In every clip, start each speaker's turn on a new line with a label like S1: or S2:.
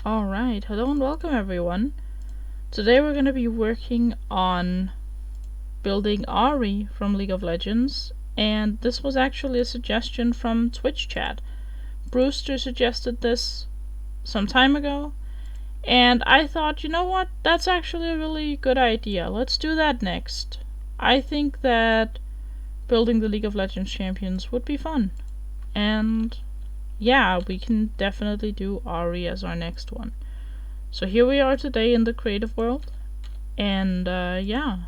S1: Alright, hello and welcome everyone. Today we're going to be working on building Ahri from League of Legends, and this was actually a suggestion from Twitch chat. Brewster suggested this some time ago, and I thought, you know what, that's actually a really good idea. Let's do that next. I think that building the League of Legends champions would be fun, and yeah, we can definitely do Ahri as our next one. So here we are today in the creative world, and I'm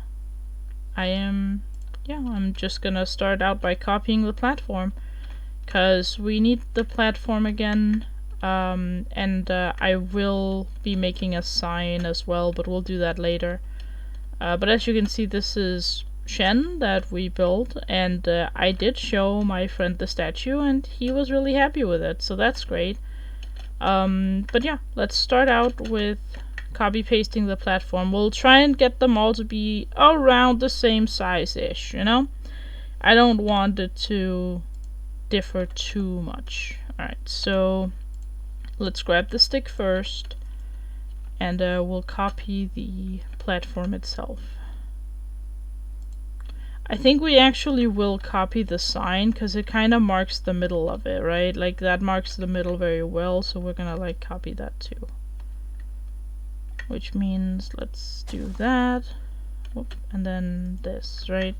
S1: just gonna start out by copying the platform, cause we need the platform again, and I will be making a sign as well, but we'll do that later. But as you can see, this is Shen that we built, and I did show my friend the statue and he was really happy with it, so that's great. But yeah, let's start out with copy pasting the platform. We'll try and get them all to be around the same size-ish, you know? I don't want it to differ too much. Alright, so let's grab the stick first, and we'll copy the platform itself. I think we actually will copy the sign, because it kind of marks the middle of it, right? Like, that marks the middle very well, so we're gonna, like, copy that too. Which means, let's do that. Whoop, and then this, right?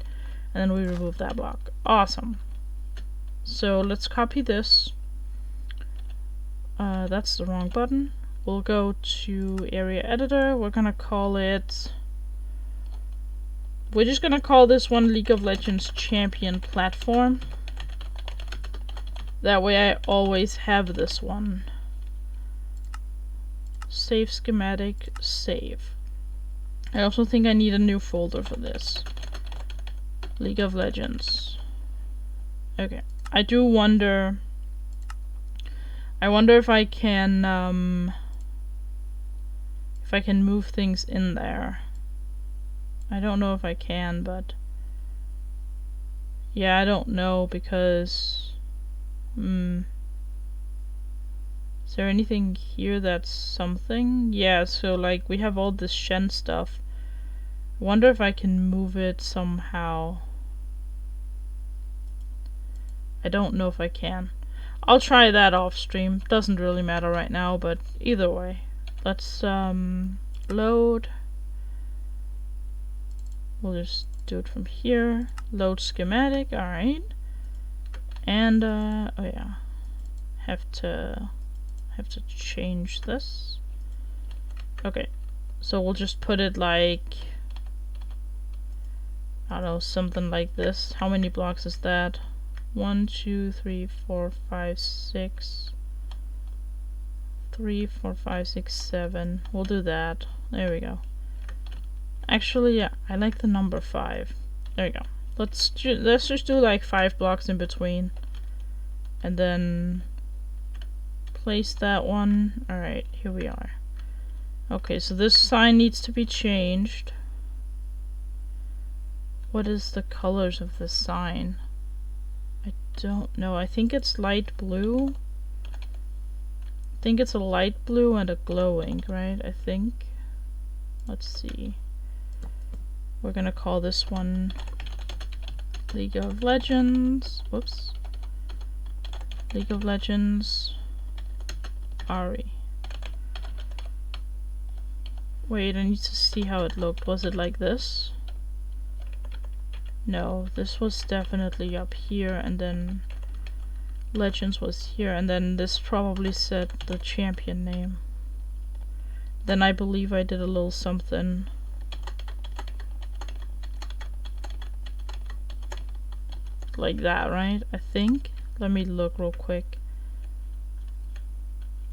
S1: And then we remove that block. Awesome. So, let's copy this. That's the wrong button. We'll go to Area Editor. We're gonna call it... We're just gonna call this one League of Legends Champion Platform. That way I always have this one. Save schematic, save. I also think I need a new folder for this. League of Legends. Okay. I do wonder... I wonder if I can move things in there. I don't know if I can, but yeah, I don't know, because is there anything here that's something? Yeah, so like we have all this Shen stuff. I wonder if I can move it somehow. I don't know if I can. I'll try that off stream. Doesn't really matter right now, but either way. Let's load. We'll just do it from here. Load schematic, alright. And oh yeah. Have to change this. Okay. So we'll just put it like, I don't know, something like this. How many blocks is that? 1, 2, 3, 4, 5, 6. 3, 4, 5, 6, 7. We'll do that. There we go. Actually, yeah, I like the number 5. There we go. Let's just do like 5 blocks in between. And then place that one. Alright, here we are. Okay, so this sign needs to be changed. What is the colors of this sign? I don't know. I think it's light blue. I think it's a light blue and a glowing, right? I think. Let's see. We're gonna call this one League of Legends. Whoops. League of Legends Ahri. Wait, I need to see how it looked. Was it like this? No, this was definitely up here, and then Legends was here, and then this probably said the champion name. Then I believe I did a little something. Like that, right? I think. Let me look real quick. I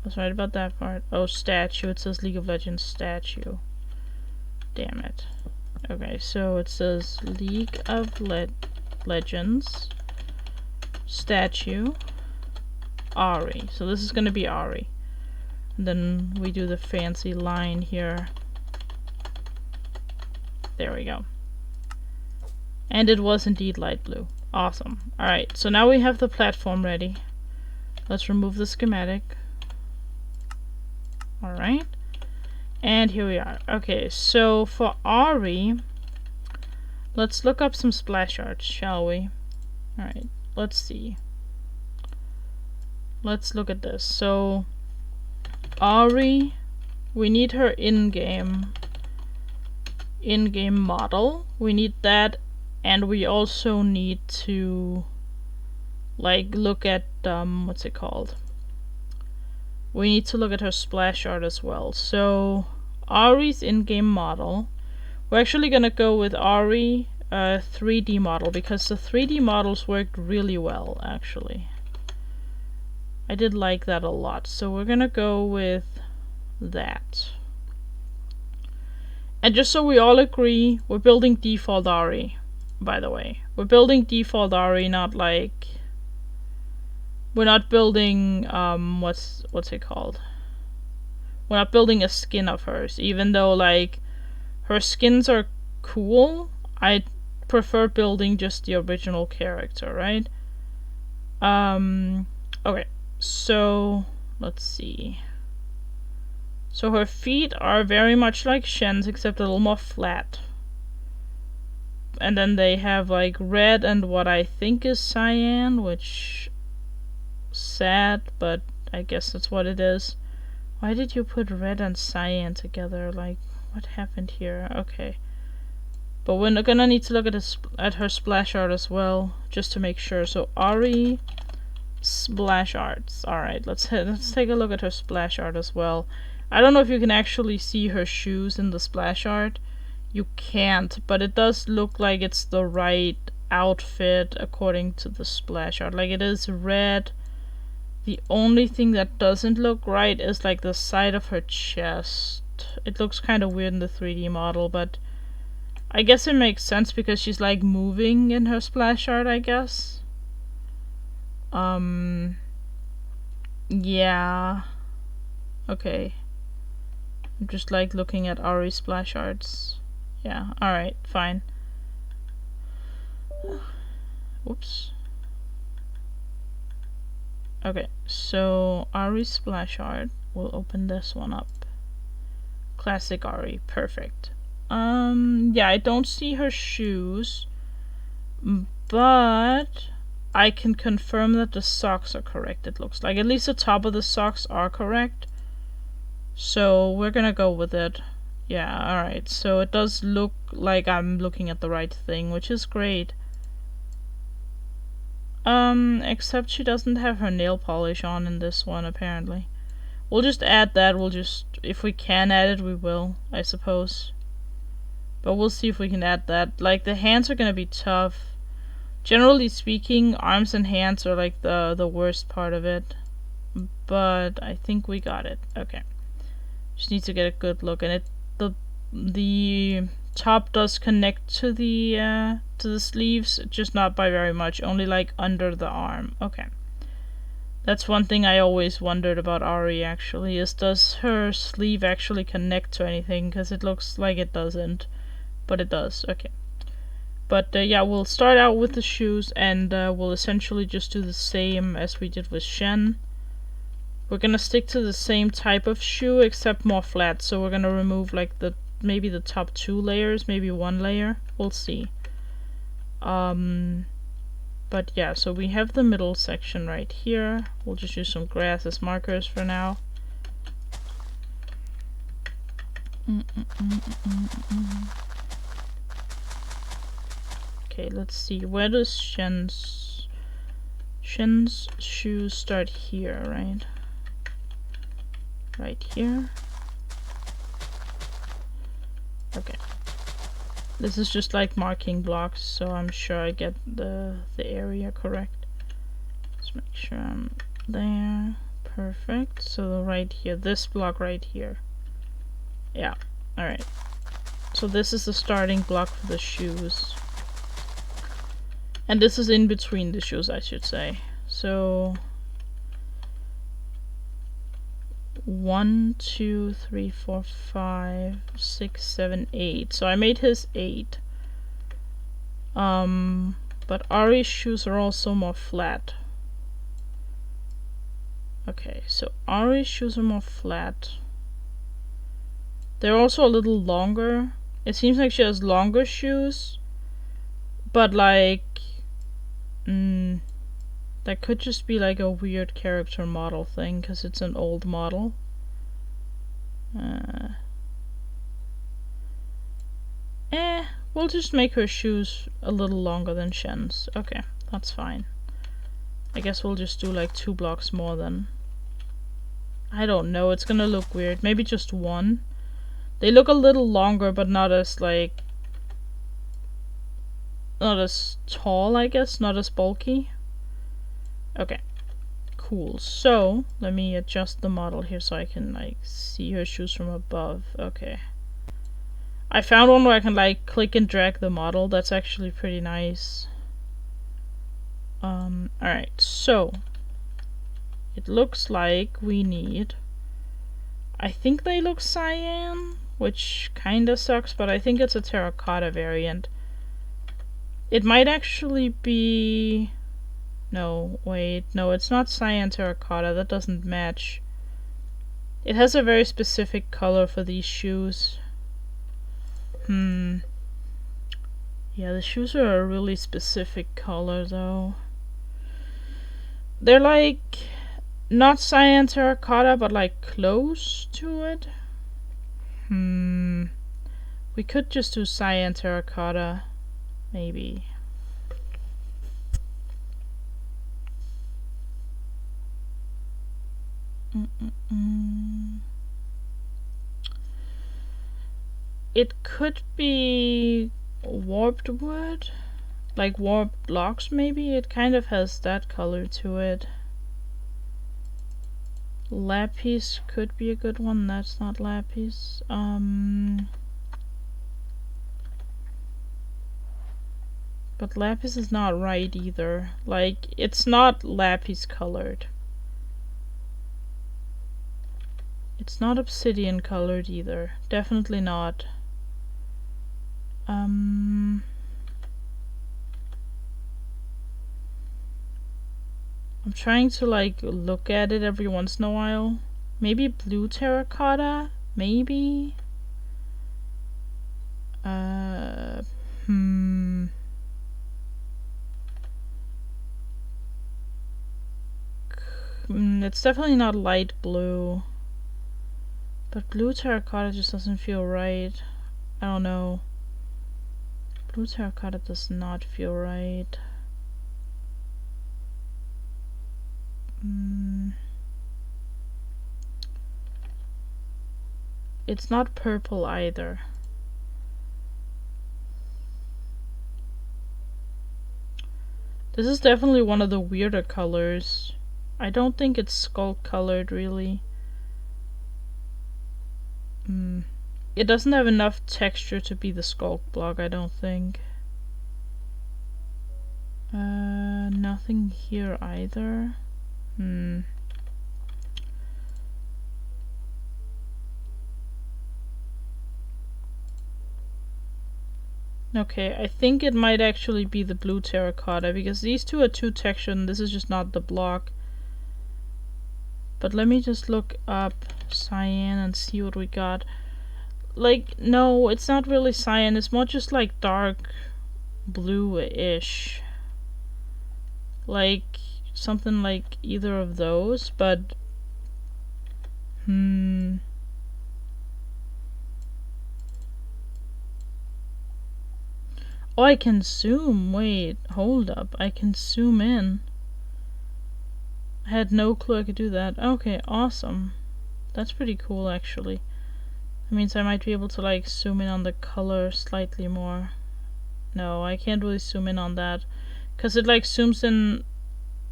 S1: was right about that part. Oh, statue. It says League of Legends statue. Damn it. Okay, so it says League of Legends statue Ahri. So this is gonna be Ahri. And then we do the fancy line here. There we go. And it was indeed light blue. Awesome. Alright, so now we have the platform ready. Let's remove the schematic. Alright. And here we are. Okay, so for Ahri, let's look up some splash arts, shall we? Alright, let's see. Let's look at this. So, Ahri, we need her in-game model. We need that, and we also need to like look at what's it called? We need to look at her splash art as well. So Ahri's in-game model, we're actually gonna go with Ahri 3D model because the 3D models worked really well actually. I did like that a lot, so we're gonna go with that. And just so we all agree, we're building default Ahri, by the way. We're building default Ahri, not like... We're not building, what's it called? We're not building a skin of hers, even though, like, her skins are cool. I prefer building just the original character, right? Okay, so, let's see. So her feet are very much like Shen's, except a little more flat. And then they have like red and what I think is cyan, which... sad, but I guess that's what it is. Why did you put red and cyan together? Like, what happened here? Okay. But we're gonna need to look at her splash art as well, just to make sure. So Ahri splash arts. Alright, let's take a look at her splash art as well. I don't know if you can actually see her shoes in the splash art. You can't, but it does look like it's the right outfit according to the splash art. Like, it is red. The only thing that doesn't look right is like the side of her chest. It looks kind of weird in the 3D model, but I guess it makes sense because she's like moving in her splash art, I guess. Yeah. Okay. I'm just like looking at Ahri's splash arts. Yeah, alright, fine. Whoops. Okay, so Ahri's splash art. We'll open this one up. Classic Ahri, perfect. Yeah, I don't see her shoes, but I can confirm that the socks are correct, it looks like. At least the top of the socks are correct. So we're gonna go with it. Yeah, alright. So it does look like I'm looking at the right thing, which is great. Except she doesn't have her nail polish on in this one, apparently. We'll just add that. If we can add it, we will, I suppose. But we'll see if we can add that. Like, the hands are gonna be tough. Generally speaking, arms and hands are like the worst part of it. But I think we got it. Okay. Just need to get a good look, and the top does connect to the sleeves, just not by very much, only like under the arm. Okay. That's one thing I always wondered about Ahri actually, is does her sleeve actually connect to anything, because it looks like it doesn't, but it does. Okay. But yeah, we'll start out with the shoes, and we'll essentially just do the same as we did with Shen. We're gonna stick to the same type of shoe, except more flat. So we're gonna remove like maybe the top 2 layers, maybe 1 layer. We'll see. But yeah, so we have the middle section right here. We'll just use some grass as markers for now. Okay, let's see. Where does Shen's shoes start? Here, right? Right here. Okay. This is just like marking blocks, so I'm sure I get the area correct. Let's make sure I'm there. Perfect. So right here, this block right here. Yeah. Alright. So this is the starting block for the shoes. And this is in between the shoes, I should say. So 1, 2, 3, 4, 5, 6, 7, 8. So I made his 8. But Ahri's shoes are also more flat. Okay, so Ahri's shoes are more flat. They're also a little longer. It seems like she has longer shoes, but like, that could just be like a weird character model thing because it's an old model. We'll just make her shoes a little longer than Shen's. Okay, that's fine. I guess we'll just do like 2 blocks more then. I don't know, it's gonna look weird. Maybe just 1. They look a little longer, but not as like... not as tall, I guess. Not as bulky. Okay. Cool. So, let me adjust the model here so I can like see her shoes from above. Okay. I found one where I can like click and drag the model. That's actually pretty nice. Alright, so it looks like we need... I think they look cyan, which kinda sucks, but I think it's a terracotta variant. It might actually be... no, wait, no, it's not cyan terracotta, that doesn't match. It has a very specific color for these shoes. Yeah, the shoes are a really specific color though. They're like not cyan terracotta, but like close to it. We could just do cyan terracotta, maybe. It could be warped wood, like warped blocks maybe. It kind of has that color to it. Lapis could be a good one. That's not lapis. But lapis is not right either. Like, it's not lapis colored. It's not obsidian colored either. Definitely not. I'm trying to like look at it every once in a while. Maybe blue terracotta? Maybe? It's definitely not light blue. But blue terracotta just doesn't feel right. I don't know. Blue terracotta does not feel right. It's not purple either. This is definitely one of the weirder colors. I don't think it's skull colored really. It doesn't have enough texture to be the sculk block, I don't think. Nothing here either. Okay, I think it might actually be the blue terracotta, because these two are too textured and this is just not the block. But let me just look up cyan and see what we got. Like, no, it's not really cyan, it's more just like dark blue-ish. Like, something like either of those, but... Oh, I can zoom. Wait, hold up. I can zoom in. I had no clue I could do that. Okay, awesome. That's pretty cool, actually. That means I might be able to, like, zoom in on the color slightly more. No, I can't really zoom in on that. Because it, like, zooms in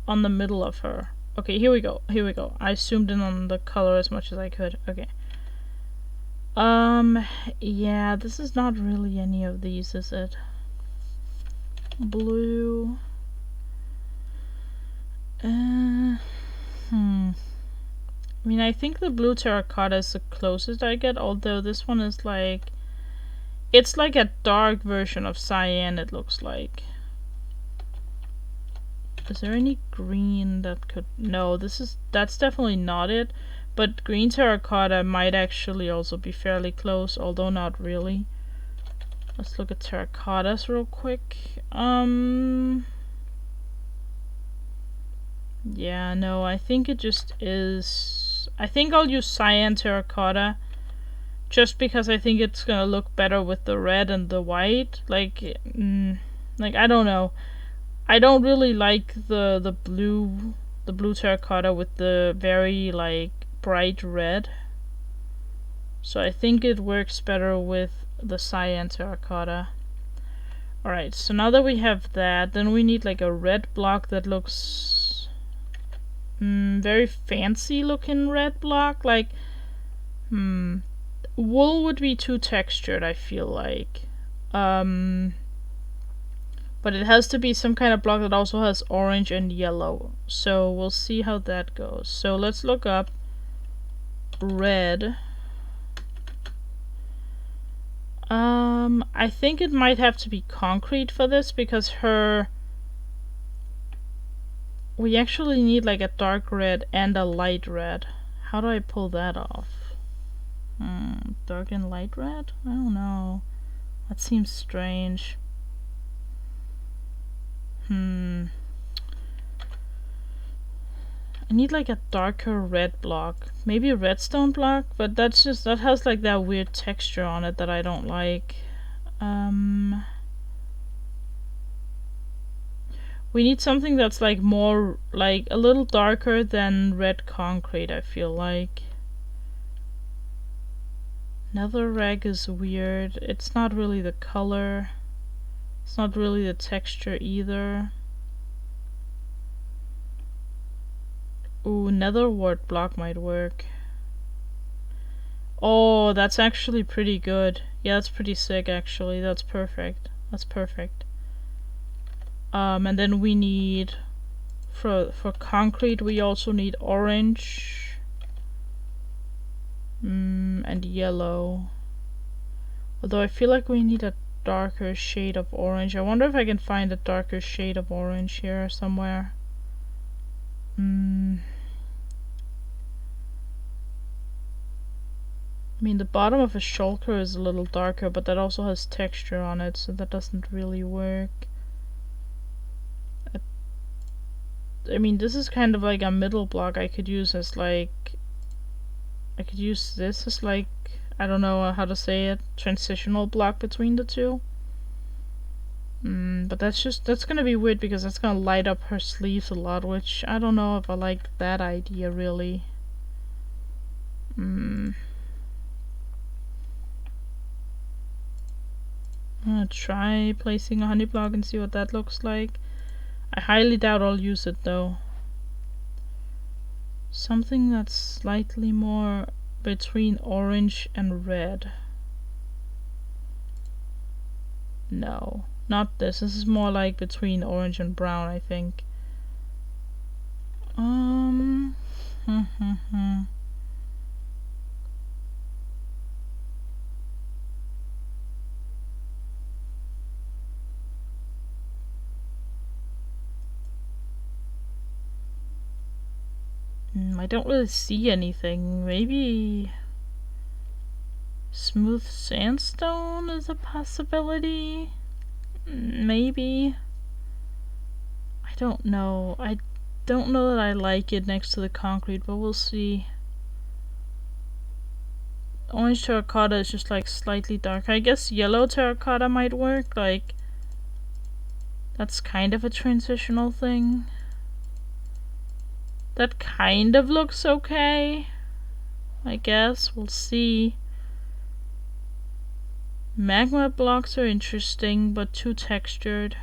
S1: on the middle of her. Okay, here we go. Here we go. I zoomed in on the color as much as I could. Okay. Yeah, this is not really any of these, is it? Blue. I mean, I think the blue terracotta is the closest I get, although this one is like... It's like a dark version of cyan, it looks like. Is there any green that could... No, that's definitely not it. But green terracotta might actually also be fairly close, although not really. Let's look at terracottas real quick. Yeah, no, I think it just is. I think I'll use cyan terracotta just because I think it's gonna look better with the red and the white. Like I don't know. I don't really like the blue terracotta with the very like bright red. So I think it works better with the cyan terracotta. Alright, so now that we have that, then we need like a red block that looks very fancy looking red block. Like, wool would be too textured, I feel like. But it has to be some kind of block that also has orange and yellow. So we'll see how that goes. So let's look up red. I think it might have to be concrete for this because we actually need like a dark red and a light red. How do I pull that off? Dark and light red? I don't know. That seems strange. I need like a darker red block. Maybe a redstone block, but that has like that weird texture on it that I don't like. We need something that's like more, like a little darker than red concrete, I feel like. Netherrack is weird. It's not really the color. It's not really the texture either. Ooh, nether wart block might work. Oh, that's actually pretty good. Yeah, that's pretty sick actually. That's perfect. That's perfect. And then we need for concrete we also need orange and yellow. Although I feel like we need a darker shade of orange. I wonder if I can find a darker shade of orange here somewhere. I mean, the bottom of a shulker is a little darker, but that also has texture on it, so that doesn't really work. I mean, this is kind of like a middle block I could use as like... I could use this as like... I don't know how to say it. Transitional block between the two. But that's gonna be weird because that's gonna light up her sleeves a lot, which I don't know if I like that idea really. I'm gonna try placing a honey block and see what that looks like. I highly doubt I'll use it though. Something that's slightly more between orange and red. No, not this. This is more like between orange and brown, I think. I don't really see anything. Maybe smooth sandstone is a possibility? Maybe. I don't know. I don't know that I like it next to the concrete, but we'll see. Orange terracotta is just like slightly darker. I guess yellow terracotta might work. Like, that's kind of a transitional thing. That kind of looks okay, I guess. We'll see. Magma blocks are interesting, but too textured.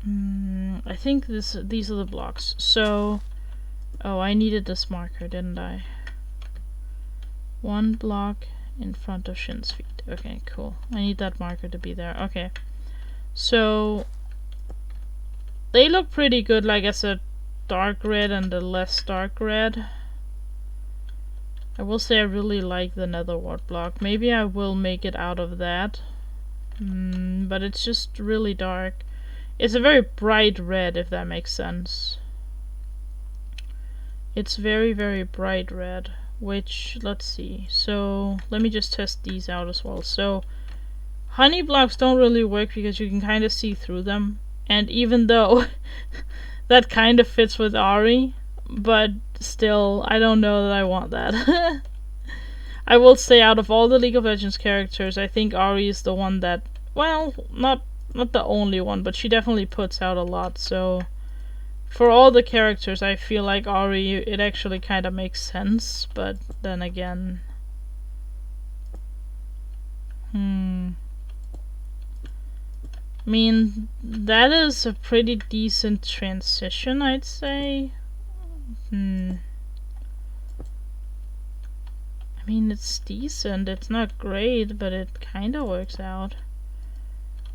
S1: I think these are the blocks. So, oh, I needed this marker, didn't I? One block in front of Shin's feet. Okay, cool. I need that marker to be there. Okay. So, they look pretty good, like as a dark red and a less dark red. I will say I really like the nether wart block. Maybe I will make it out of that. But it's just really dark. It's a very bright red, if that makes sense. It's very, very bright red, which, let's see. So let me just test these out as well. So honey blocks don't really work because you can kind of see through them. And even though that kind of fits with Ahri, but still, I don't know that I want that. I will say, out of all the League of Legends characters, I think Ahri is the one that, well, not the only one, but she definitely puts out a lot. So for all the characters, I feel like Ahri, it actually kind of makes sense. But then again, I mean, that is a pretty decent transition, I'd say. I mean, it's decent. It's not great, but it kind of works out.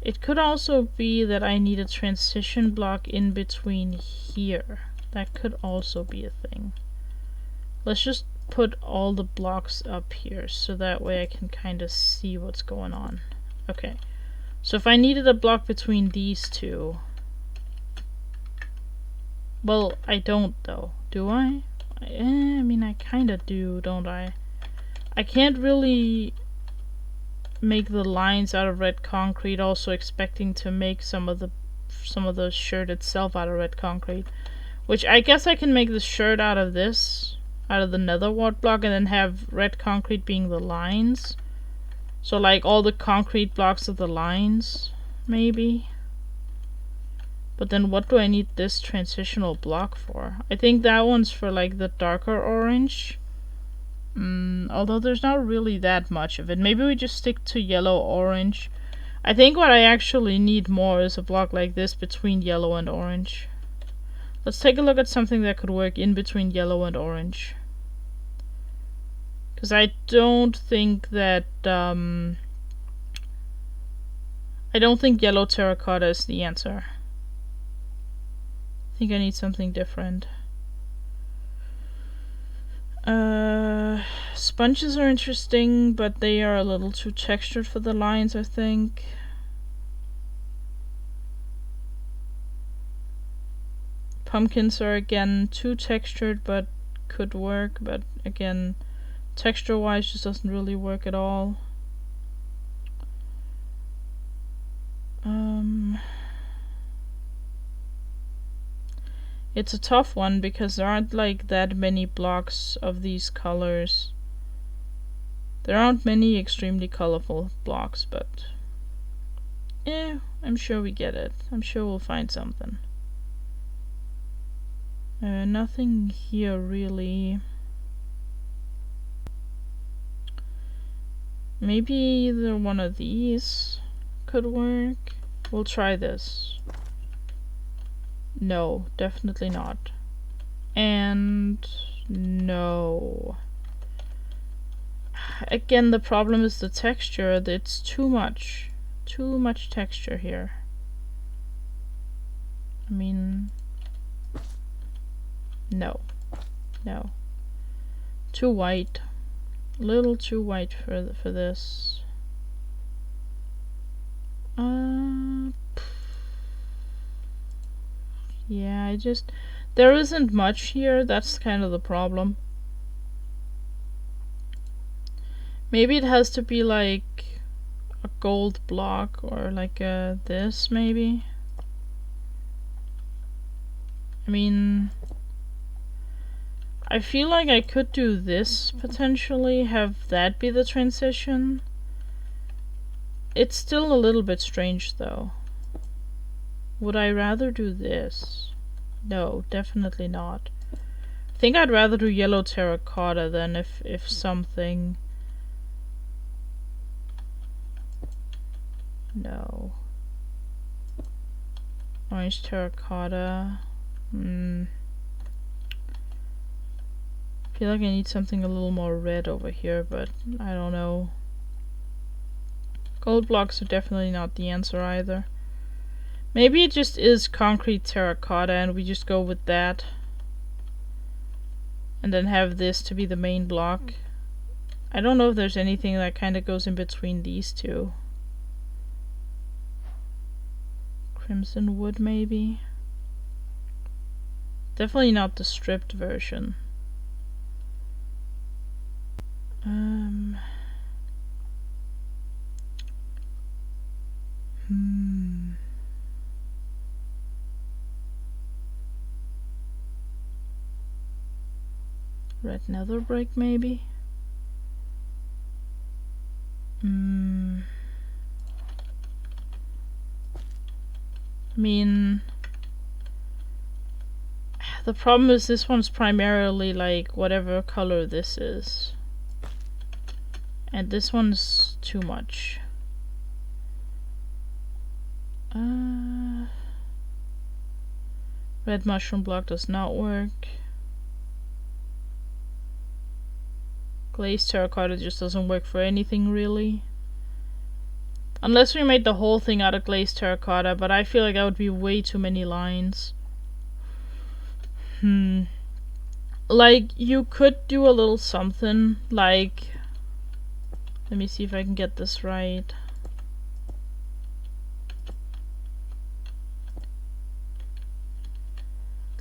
S1: It could also be that I need a transition block in between here. That could also be a thing. Let's just put all the blocks up here so that way I can kind of see what's going on. Okay. So if I needed a block between these two... Well, I don't though, do I? I mean, I kind of do, don't I? I can't really make the lines out of red concrete, also expecting to make some of the shirt itself out of red concrete. Which I guess I can make the shirt out of this, out of the nether wart block, and then have red concrete being the lines. So like all the concrete blocks of the lines, maybe. But then what do I need this transitional block for? I think that one's for like the darker orange. Although there's not really that much of it. Maybe we just stick to yellow-orange. I think what I actually need more is a block like this between yellow and orange. Let's take a look at something that could work in between yellow and orange. Because I don't think that... I don't think yellow terracotta is the answer. I think I need something different. Sponges are interesting, but they are a little too textured for the lines, I think. Pumpkins are again too textured, but could work, but again, texture-wise just doesn't really work at all. It's a tough one because there aren't like that many blocks of these colors. There aren't many extremely colorful blocks, but I'm sure we get it. I'm sure we'll find something. Nothing here really. Maybe either one of these could work. We'll try this. No, definitely not. And no. Again, the problem is the texture. It's too much. Too much texture here. I mean... No. No. Too white. A little too white for this. Yeah, there isn't much here. That's kind of the problem. Maybe it has to be like a gold block or like this maybe. I mean, I feel like I could do this potentially, have that be the transition. It's still a little bit strange though. Would I rather do this? No, definitely not. I think I'd rather do yellow terracotta than if something... No. Orange terracotta. I feel like I need something a little more red over here, but I don't know. Gold blocks are definitely not the answer either. Maybe it just is concrete terracotta and we just go with that. And then have this to be the main block. I don't know if there's anything that kind of goes in between these two. Crimson wood maybe? Definitely not the stripped version. Red nether brick, maybe? I mean, the problem is this one's primarily like whatever color this is. And this one's too much. Red mushroom block does not work. Glazed terracotta just doesn't work for anything really. Unless we made the whole thing out of glazed terracotta, but I feel like that would be way too many lines. Like, you could do a little something, like... Let me see if I can get this right.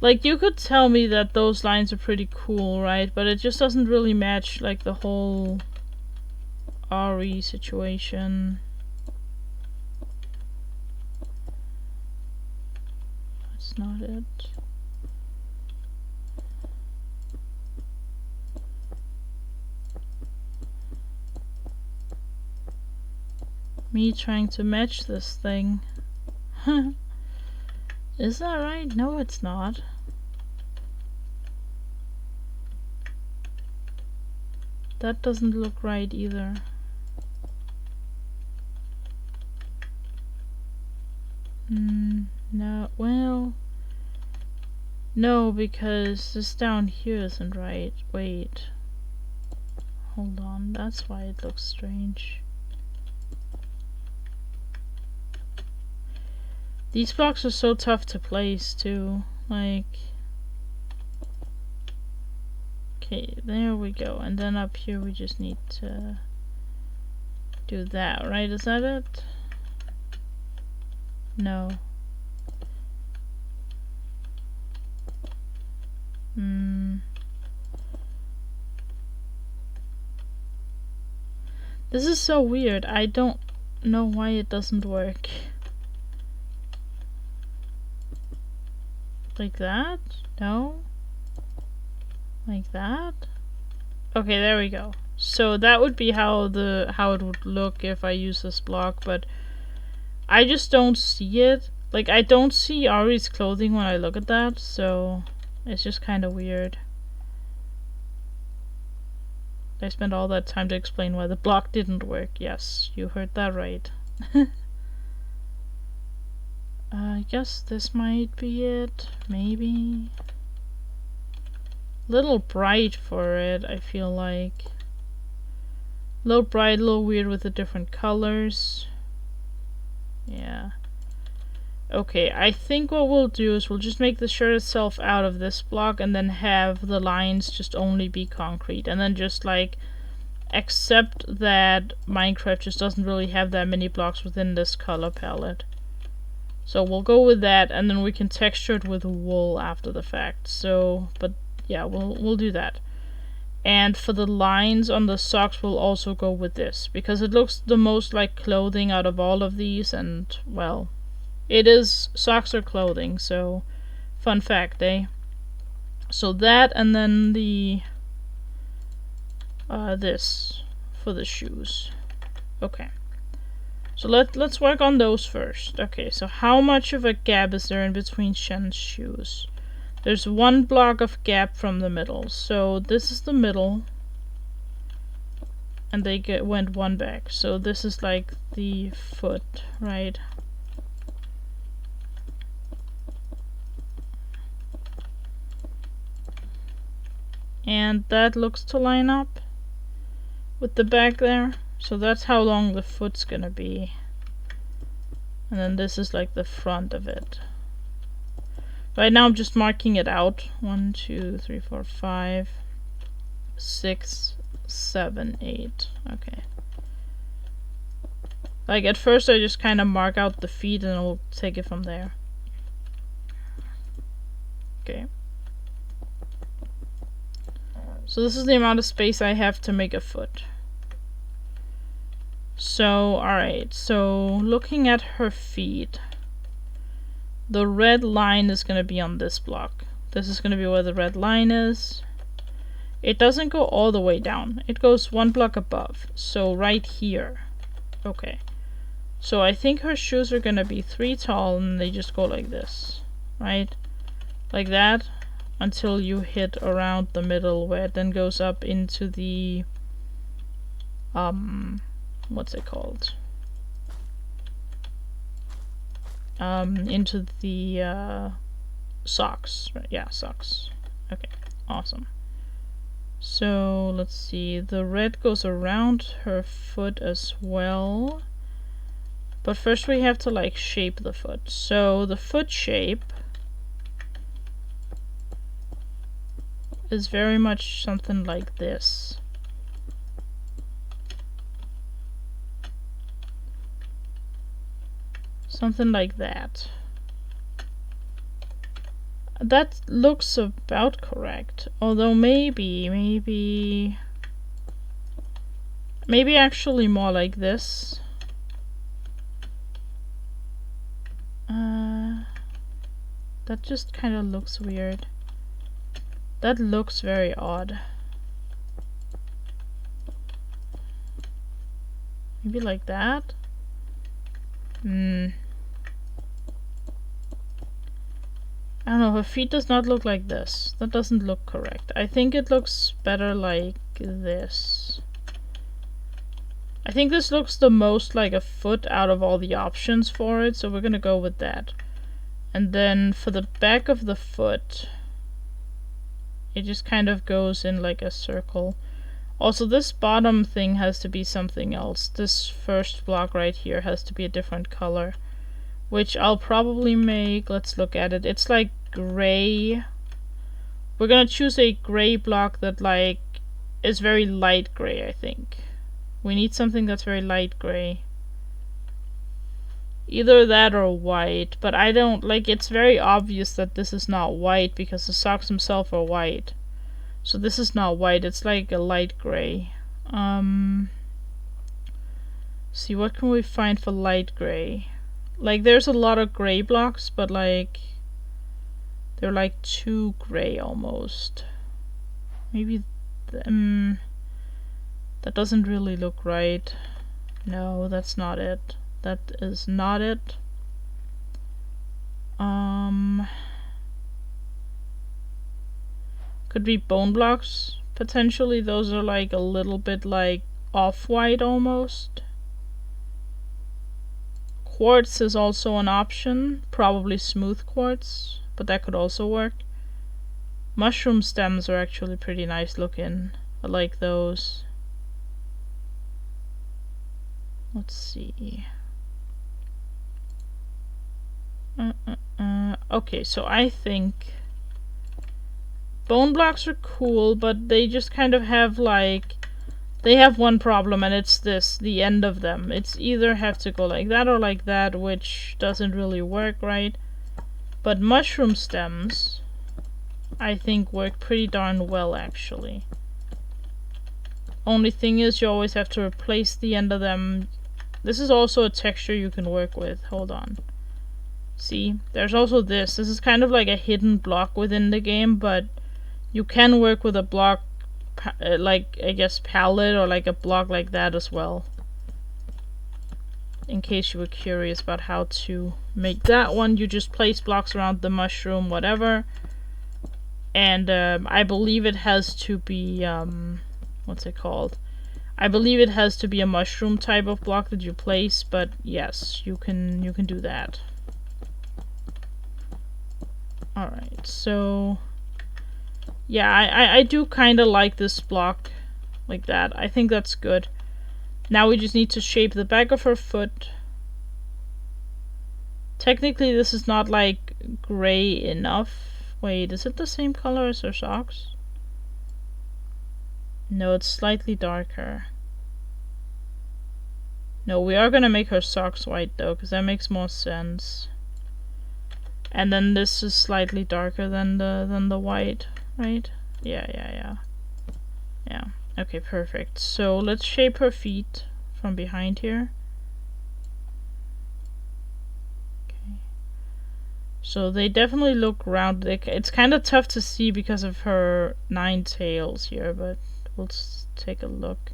S1: Like, you could tell me that those lines are pretty cool, right? But it just doesn't really match, like, the whole Ahri situation. That's not it. Me trying to match this thing. Is that right? No, it's not. That doesn't look right either. No, well... No, because this down here isn't right. Wait. Hold on, that's why it looks strange. These blocks are so tough to place, too. Like... Okay, there we go. And then up here we just need to do that, right? Is that it? No. This is so weird. I don't know why it doesn't work. Like that? No? Like that? Okay, there we go. So that would be how it would look if I use this block, but I just don't see it. Like, I don't see Ahri's clothing when I look at that, so it's just kind of weird. I spent all that time to explain why the block didn't work. Yes, you heard that right. I guess this might be it. Maybe. Little bright for it, I feel like. Little bright, a little weird with the different colors. Yeah. Okay, I think what we'll do is we'll just make the shirt itself out of this block and then have the lines just only be concrete. And then just like accept that Minecraft just doesn't really have that many blocks within this color palette. So we'll go with that, and then we can texture it with wool after the fact. So, but yeah, we'll do that. And for the lines on the socks, we'll also go with this, because it looks the most like clothing out of all of these, and, well, it is socks or clothing, so fun fact, eh? So that, and then the, this for the shoes. Okay. So let's work on those first. Okay, so how much of a gap is there in between Shen's shoes? There's one block of gap from the middle. So this is the middle. And they went one back. So this is like the foot, right? And that looks to line up with the back there. So that's how long the foot's gonna be. And then this is like the front of it. Right now I'm just marking it out. 1, 2, 3, 4, 5, 6, 7, 8. Okay. Like at first I just kind of mark out the feet and we'll take it from there. Okay. So this is the amount of space I have to make a foot. So, alright, so looking at her feet, the red line is going to be on this block. This is going to be where the red line is. It doesn't go all the way down. It goes one block above. So right here. Okay. So I think her shoes are gonna be 3 tall and they just go like this. Right? Like that. Until you hit around the middle where it then goes up into the... what's it called? Into the, socks. Right? Yeah, socks. Okay, awesome. So, let's see. The red goes around her foot as well. But first we have to, like, shape the foot. So, the foot shape is very much something like this. Something like that. That looks about correct. Although maybe actually more like this. That just kind of looks weird. That looks very odd. Maybe like that? I don't know, her feet does not look like this. That doesn't look correct. I think it looks better like this. I think this looks the most like a foot out of all the options for it, so we're gonna go with that. And then for the back of the foot, it just kind of goes in like a circle. Also, this bottom thing has to be something else. This first block right here has to be a different color, which I'll probably make. Let's look at it. It's like gray. We're gonna choose a gray block that like is very light gray, I think. We need something that's very light gray. Either that or white, but I don't like, it's very obvious that this is not white because the socks themselves are white. So this is not white, it's like a light gray. See, what can we find for light gray? Like, there's a lot of gray blocks, but like they're like too gray almost. Maybe that doesn't really look right. No, that's not it. That is not it. Could be bone blocks, potentially. Those are like a little bit like off-white almost. Quartz is also an option, probably smooth quartz, but that could also work. Mushroom stems are actually pretty nice looking. I like those. Let's see. Okay, so I think bone blocks are cool, but they just kind of have like, they have one problem, and it's this, the end of them. It's either have to go like that or like that, which doesn't really work right. But mushroom stems, I think, work pretty darn well actually. Only thing is, you always have to replace the end of them. This is also a texture you can work with. Hold on. See, there's also this. This is kind of like a hidden block within the game, but you can work with a block, like, I guess, palette, or like a block like that as well. In case you were curious about how to make that one, you just place blocks around the mushroom, whatever. And I believe it has to be, what's it called? I believe it has to be a mushroom type of block that you place, but yes, you can do that. Alright, so yeah, I do kind of like this block like that. I think that's good. Now we just need to shape the back of her foot. Technically this is not like gray enough. Wait, is it the same color as her socks? No, it's slightly darker. No, we are gonna make her socks white though, because that makes more sense. And then this is slightly darker than the white, right? Yeah. Okay, perfect. So let's shape her feet from behind here. Okay. So they definitely look rounded. It's kind of tough to see because of her 9 tails here, but we'll take a look.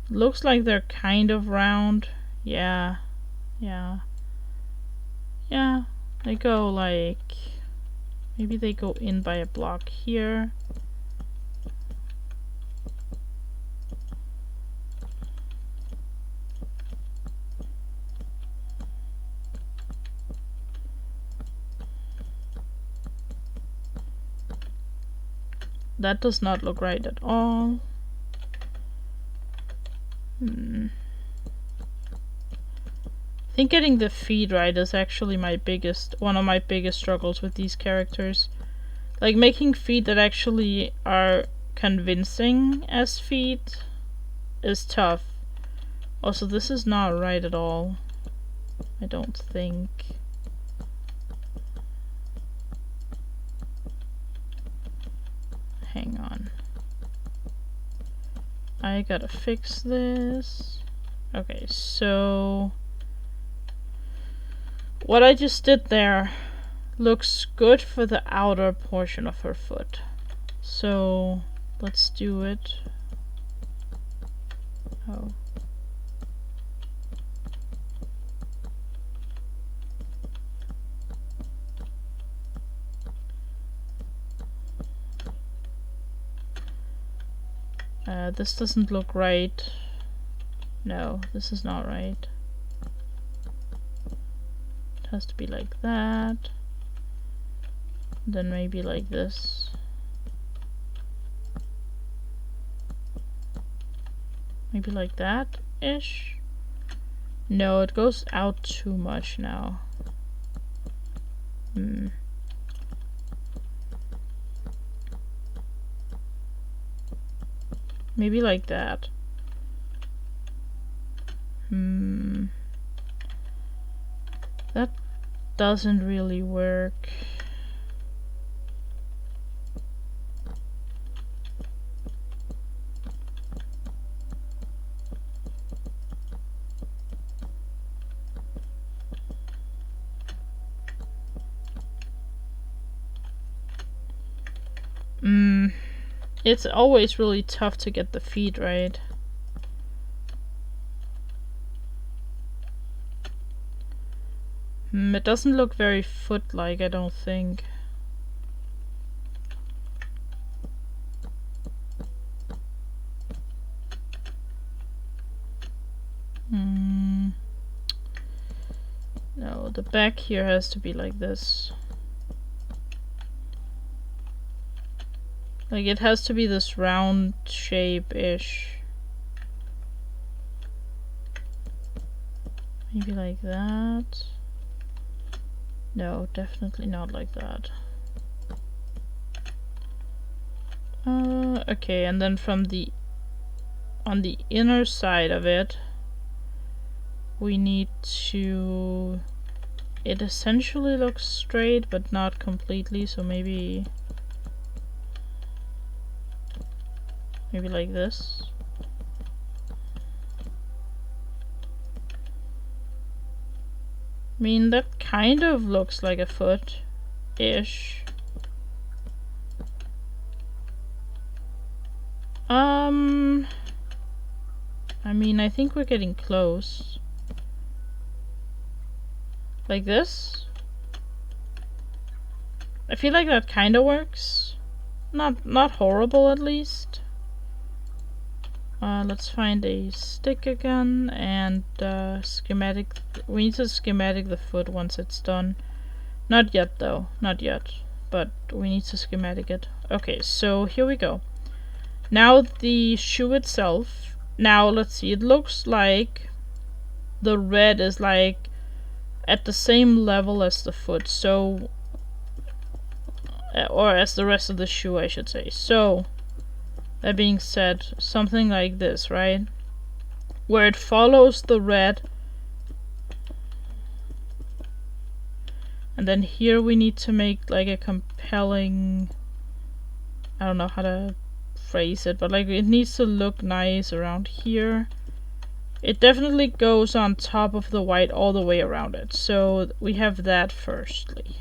S1: Looks like they're kind of round. Yeah. Yeah. Yeah. They go like... Maybe they go in by a block here. That does not look right at all. I think getting the feet right is actually one of my biggest struggles with these characters. Like, making feet that actually are convincing as feet is tough. Also, this is not right at all. I don't think. Hang on. I gotta fix this. Okay, so what I just did there looks good for the outer portion of her foot. So let's do it. Oh. This doesn't look right. No, this is not right. It has to be like that. Then maybe like this. Maybe like that-ish. No, it goes out too much now. Maybe like that. That doesn't really work. It's always really tough to get the feet right. It doesn't look very foot-like, I don't think. No, the back here has to be like this. Like, it has to be this round shape-ish. Maybe like that. No, definitely not like that. Okay, and then on the inner side of it, we need to... It essentially looks straight, but not completely, so maybe like this. I mean, that kind of looks like a foot-ish. I mean, I think we're getting close. Like this? I feel like that kind of works. Not horrible, at least. Let's find a stick again and schematic. We need to schematic the foot once it's done. Not yet though, not yet. But we need to schematic it. Okay, so here we go. Now the shoe itself. Now let's see, it looks like the red is like at the same level as the foot. So, or as the rest of the shoe, I should say. So, that being said, something like this, right? Where it follows the red. And then here we need to make like a compelling... I don't know how to phrase it, but like it needs to look nice around here. It definitely goes on top of the white all the way around it. So we have that firstly.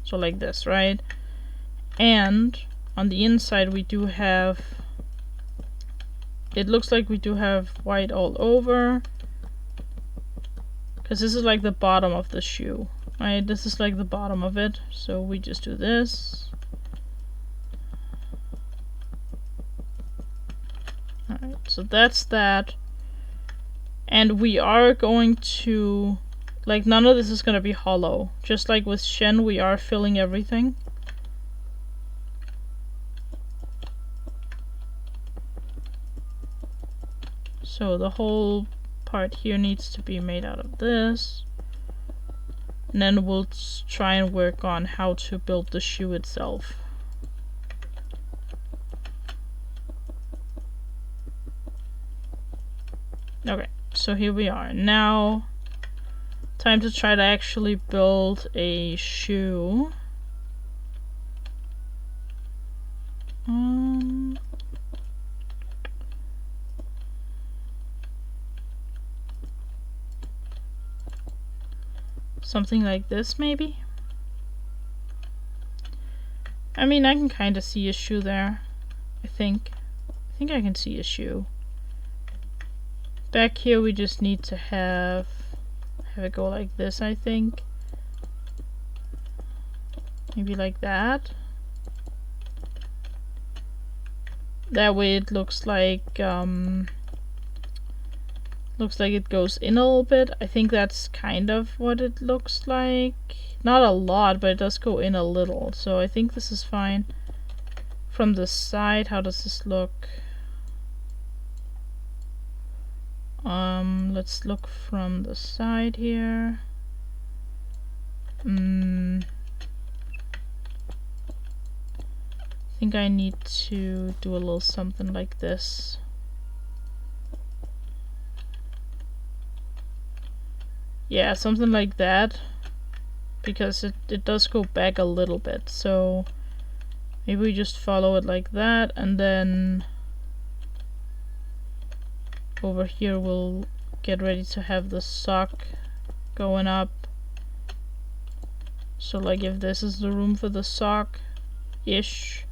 S1: So like this, right? And on the inside we do have, it looks like we do have white all over. Because this is like the bottom of the shoe, right? This is like the bottom of it. So we just do this. Alright, so that's that. And we are going to, like, none of this is going to be hollow. Just like with Shen, we are filling everything. So the whole part here needs to be made out of this. And then we'll try and work on how to build the shoe itself. Okay, so here we are. Now, time to try to actually build a shoe. Something like this, maybe? I mean, I can kind of see a shoe there. I think I can see a shoe. Back here we just need to have it go like this, I think. Maybe like that. That way it looks like it goes in a little bit. I think that's kind of what it looks like. Not a lot, but it does go in a little. So I think this is fine. From the side, how does this look? Let's look from the side here. I think I need to do a little something like this. Yeah, something like that, because it does go back a little bit. So maybe we just follow it like that, and then over here we'll get ready to have the sock going up. So like if this is the room for the sock-ish,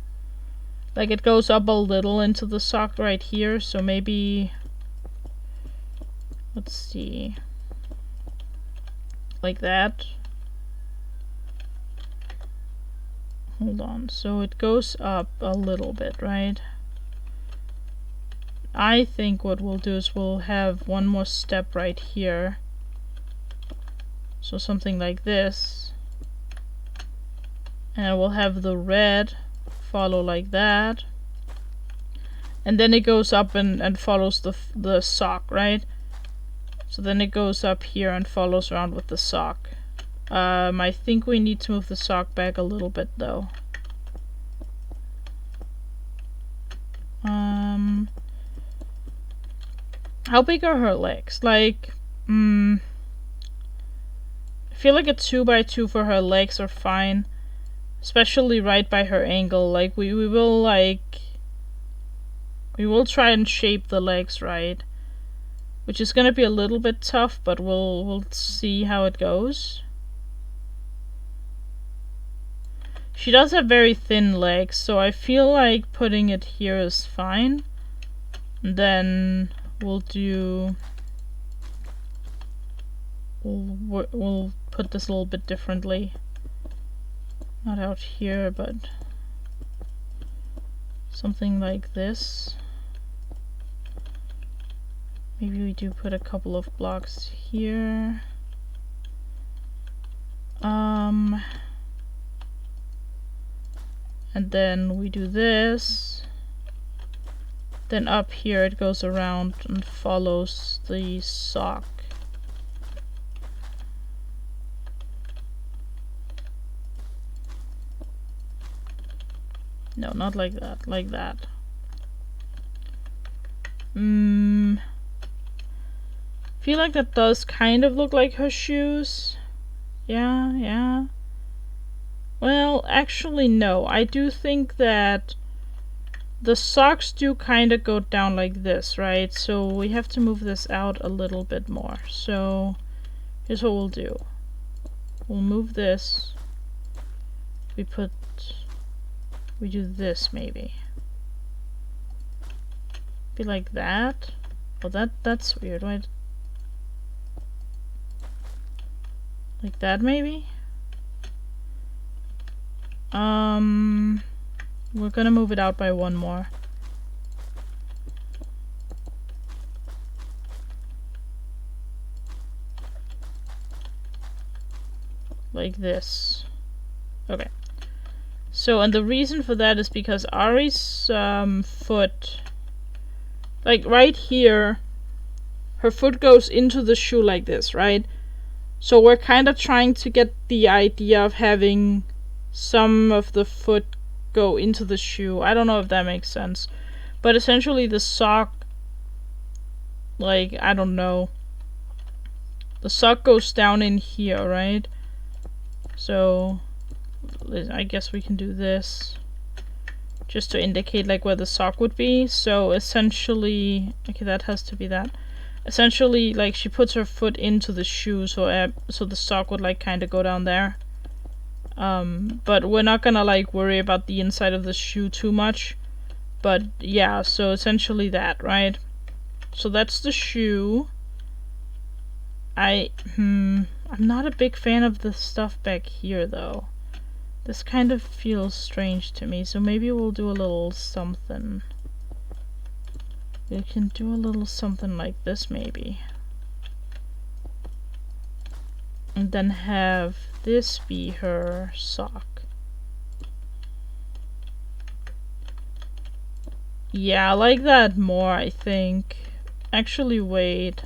S1: like it goes up a little into the sock right here, so maybe, let's see, like that. Hold on, so it goes up a little bit, right? I think what we'll do is we'll have one more step right here. So something like this. And we'll have the red follow like that. And then it goes up and follows the sock, right? So then it goes up here and follows around with the sock. I think we need to move the sock back a little bit though. How big are her legs? Like, I feel like a 2x2 for her legs are fine. Especially right by her ankle. Like, we will try and shape the legs right. Which is gonna be a little bit tough, but we'll see how it goes. She does have very thin legs, so I feel like putting it here is fine. And then we'll put this a little bit differently. Not out here, but something like this. Maybe we do put a couple of blocks here. And then we do this. Then up here it goes around and follows the sock. No, not like that, like that. Feel like that does kind of look like her shoes. Yeah. Yeah. Well, actually no. I do think that the socks do kind of go down like this, right? So we have to move this out a little bit more. So here's what we'll do. We'll move this. We do this maybe. Be like that. Well, that's weird. Why? Like that maybe? We're gonna move it out by one more. Like this. Okay. So, and the reason for that is because Ahri's foot, like right here, her foot goes into the shoe like this, right? So we're kind of trying to get the idea of having some of the foot go into the shoe. I don't know if that makes sense. But essentially the sock, like, I don't know. The sock goes down in here, right? So I guess we can do this just to indicate like where the sock would be. So essentially, okay, that has to be that. Essentially, like, she puts her foot into the shoe, so the sock would like kind of go down there. But we're not gonna like worry about the inside of the shoe too much. But yeah, so essentially that, right? So that's the shoe. I'm not a big fan of the stuff back here though. This kind of feels strange to me, so maybe we'll do a little something. We can do a little something like this maybe. And then have this be her sock. Yeah, I like that more, I think. Actually, wait.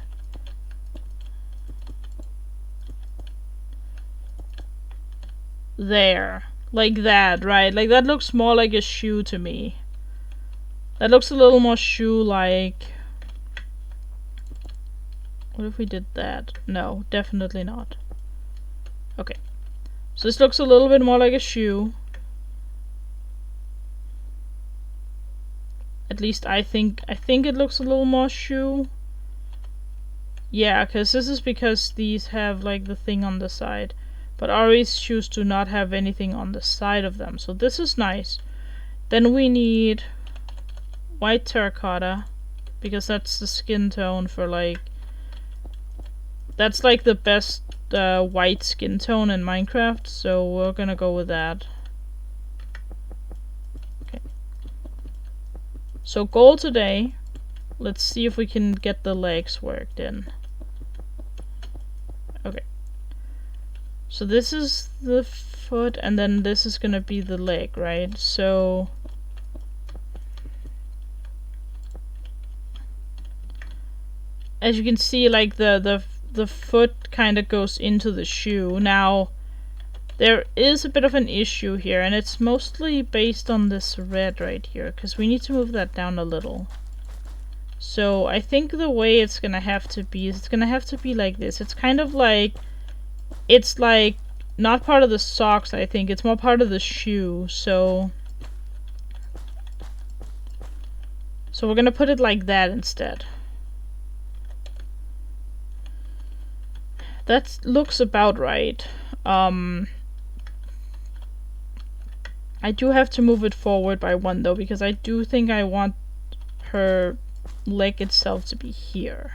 S1: There. Like that, right? Like that looks more like a shoe to me. That looks a little more shoe-like. What if we did that? No, definitely not. Okay. So this looks a little bit more like a shoe. At least I think it looks a little more shoe. Yeah, because this is because these have like the thing on the side. But Ahri's shoes do not have anything on the side of them. So this is nice. Then we need white terracotta, because that's the skin tone for like, that's like the best white skin tone in Minecraft, so we're gonna go with that. Okay. So goal today, let's see if we can get the legs worked in. Okay. So this is the foot, and then this is gonna be the leg, right? So as you can see, like the foot kind of goes into the shoe. Now there is a bit of an issue here, and it's mostly based on this red right here, because we need to move that down a little. So I think the way it's gonna have to be is it's gonna have to be like this. It's kind of like, it's like not part of the socks, I think. It's more part of the shoe. So we're gonna put it like that instead. That looks about right. I do have to move it forward by one though, because I do think I want her leg itself to be here.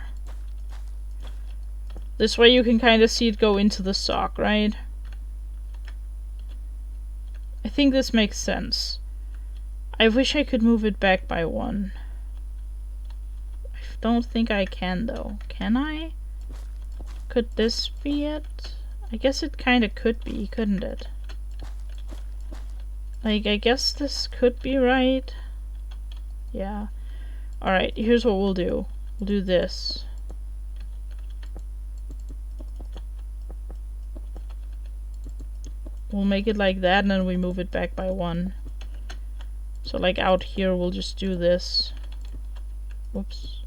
S1: This way you can kind of see it go into the sock, right? I think this makes sense. I wish I could move it back by one. I don't think I can though. Can I? Could this be it? I guess it kind of could be, couldn't it? Like, I guess this could be right. Yeah. Alright, here's what we'll do. We'll do this. We'll make it like that, and then we move it back by one. So like out here, we'll just do this. Whoops.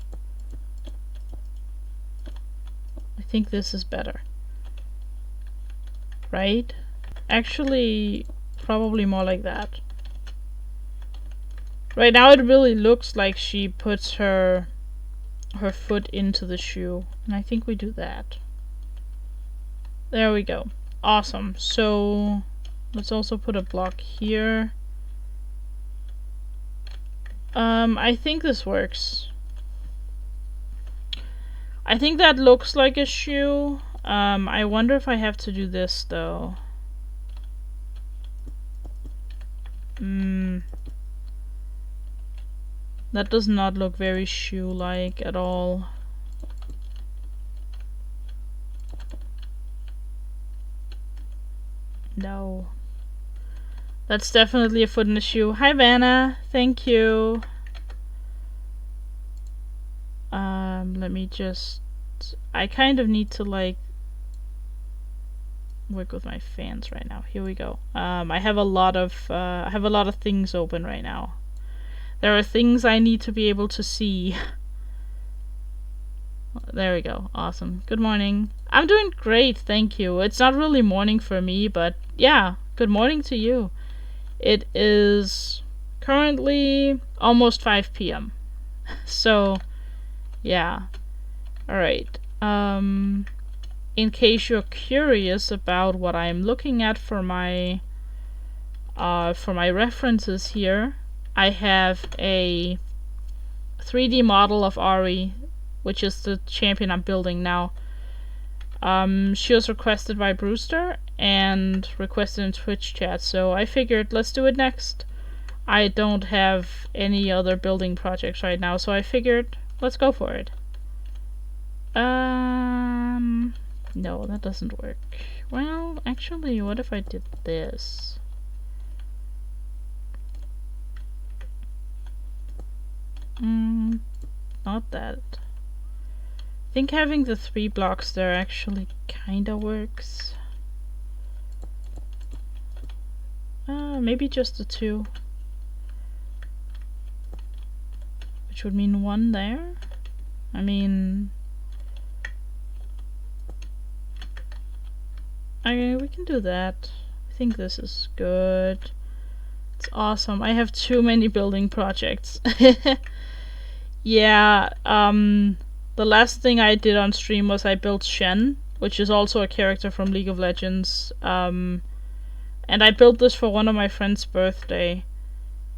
S1: I think this is better. Right? Actually, probably more like that. Right now it really looks like she puts her foot into the shoe. And I think we do that. There we go. Awesome. So let's also put a block here. I think this works. I think that looks like a shoe. I wonder if I have to do this though. That does not look very shoe-like at all. No. That's definitely a foot in the shoe. Hi, Vanna. Thank you. Let me just... I kind of need to, like, work with my fans right now. Here we go. I have a lot of things open right now. There are things I need to be able to see. There we go. Awesome. Good morning. I'm doing great, thank you. It's not really morning for me, but yeah, good morning to you. It is currently almost 5 p.m. So, yeah. Alright. In case you're curious about what I'm looking at for my references here, I have a 3D model of Ahri, which is the champion I'm building now. She was requested by Brewster and requested in Twitch chat, so I figured let's do it next. I don't have any other building projects right now, so I figured let's go for it. No, that doesn't work. Well, actually, what if I did this? Not that. I think having the 3 blocks there actually kinda works. Maybe just the 2. Which would mean 1 there. I mean... we can do that. I think this is good. It's awesome. I have too many building projects. Yeah, the last thing I did on stream was I built Shen, which is also a character from League of Legends. And I built this for one of my friend's birthday.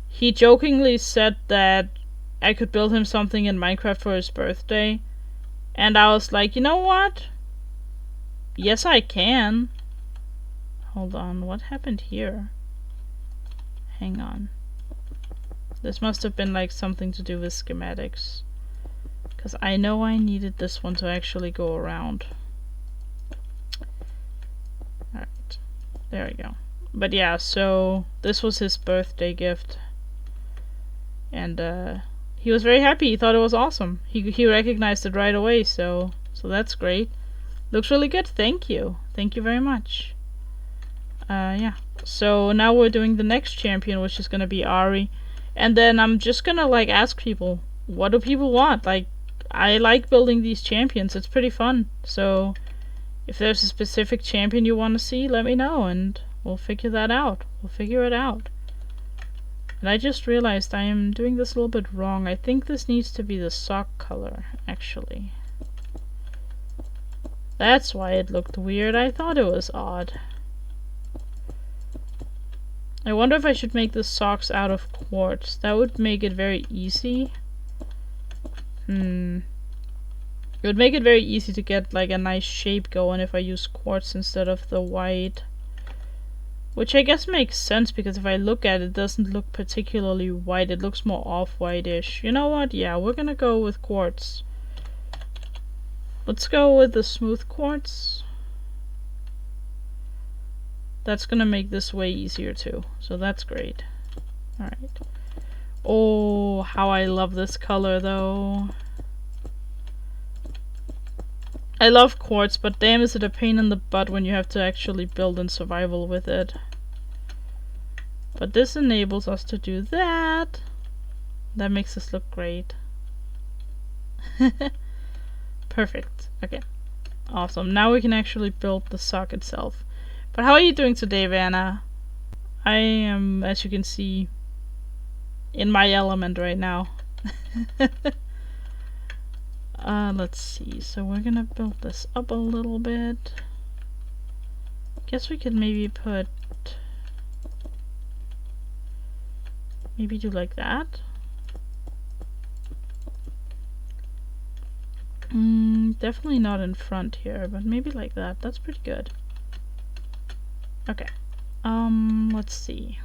S1: He jokingly said that I could build him something in Minecraft for his birthday. And I was like, you know what? Yes, I can. Hold on, what happened here? Hang on. This must have been like something to do with schematics. Because I know I needed this one to actually go around. Alright. There we go. But yeah, so this was his birthday gift. And he was very happy. He thought it was awesome. He recognized it right away, so that's great. Looks really good. Thank you. Thank you very much. Yeah. So now we're doing the next champion, which is gonna be Ahri. And then I'm just gonna like ask people, what do people want? Like, I like building these champions. It's pretty fun. So if there's a specific champion you want to see, let me know and we'll figure that out. We'll figure it out. And I just realized I am doing this a little bit wrong. I think this needs to be the sock color, actually. That's why it looked weird. I thought it was odd. I wonder if I should make the socks out of quartz. That would make it very easy. It would make it very easy to get like a nice shape going if I use quartz instead of the white. Which I guess makes sense because if I look at it, it doesn't look particularly white. It looks more off-whitish. You know what? Yeah, we're gonna go with quartz. Let's go with the smooth quartz. That's gonna make this way easier too. So that's great. Alright. Oh, how I love this color though. I love quartz, but damn is it a pain in the butt when you have to actually build in survival with it. But this enables us to do that. That makes us look great. Perfect. Okay. Awesome. Now we can actually build the sock itself. But how are you doing today, Vanna? I am, as you can see, in my element right now. Let's see. So we're gonna build this up a little bit. Guess we could maybe put... maybe do like that. Definitely not in front here, but maybe like that. That's pretty good. Okay. Let's see.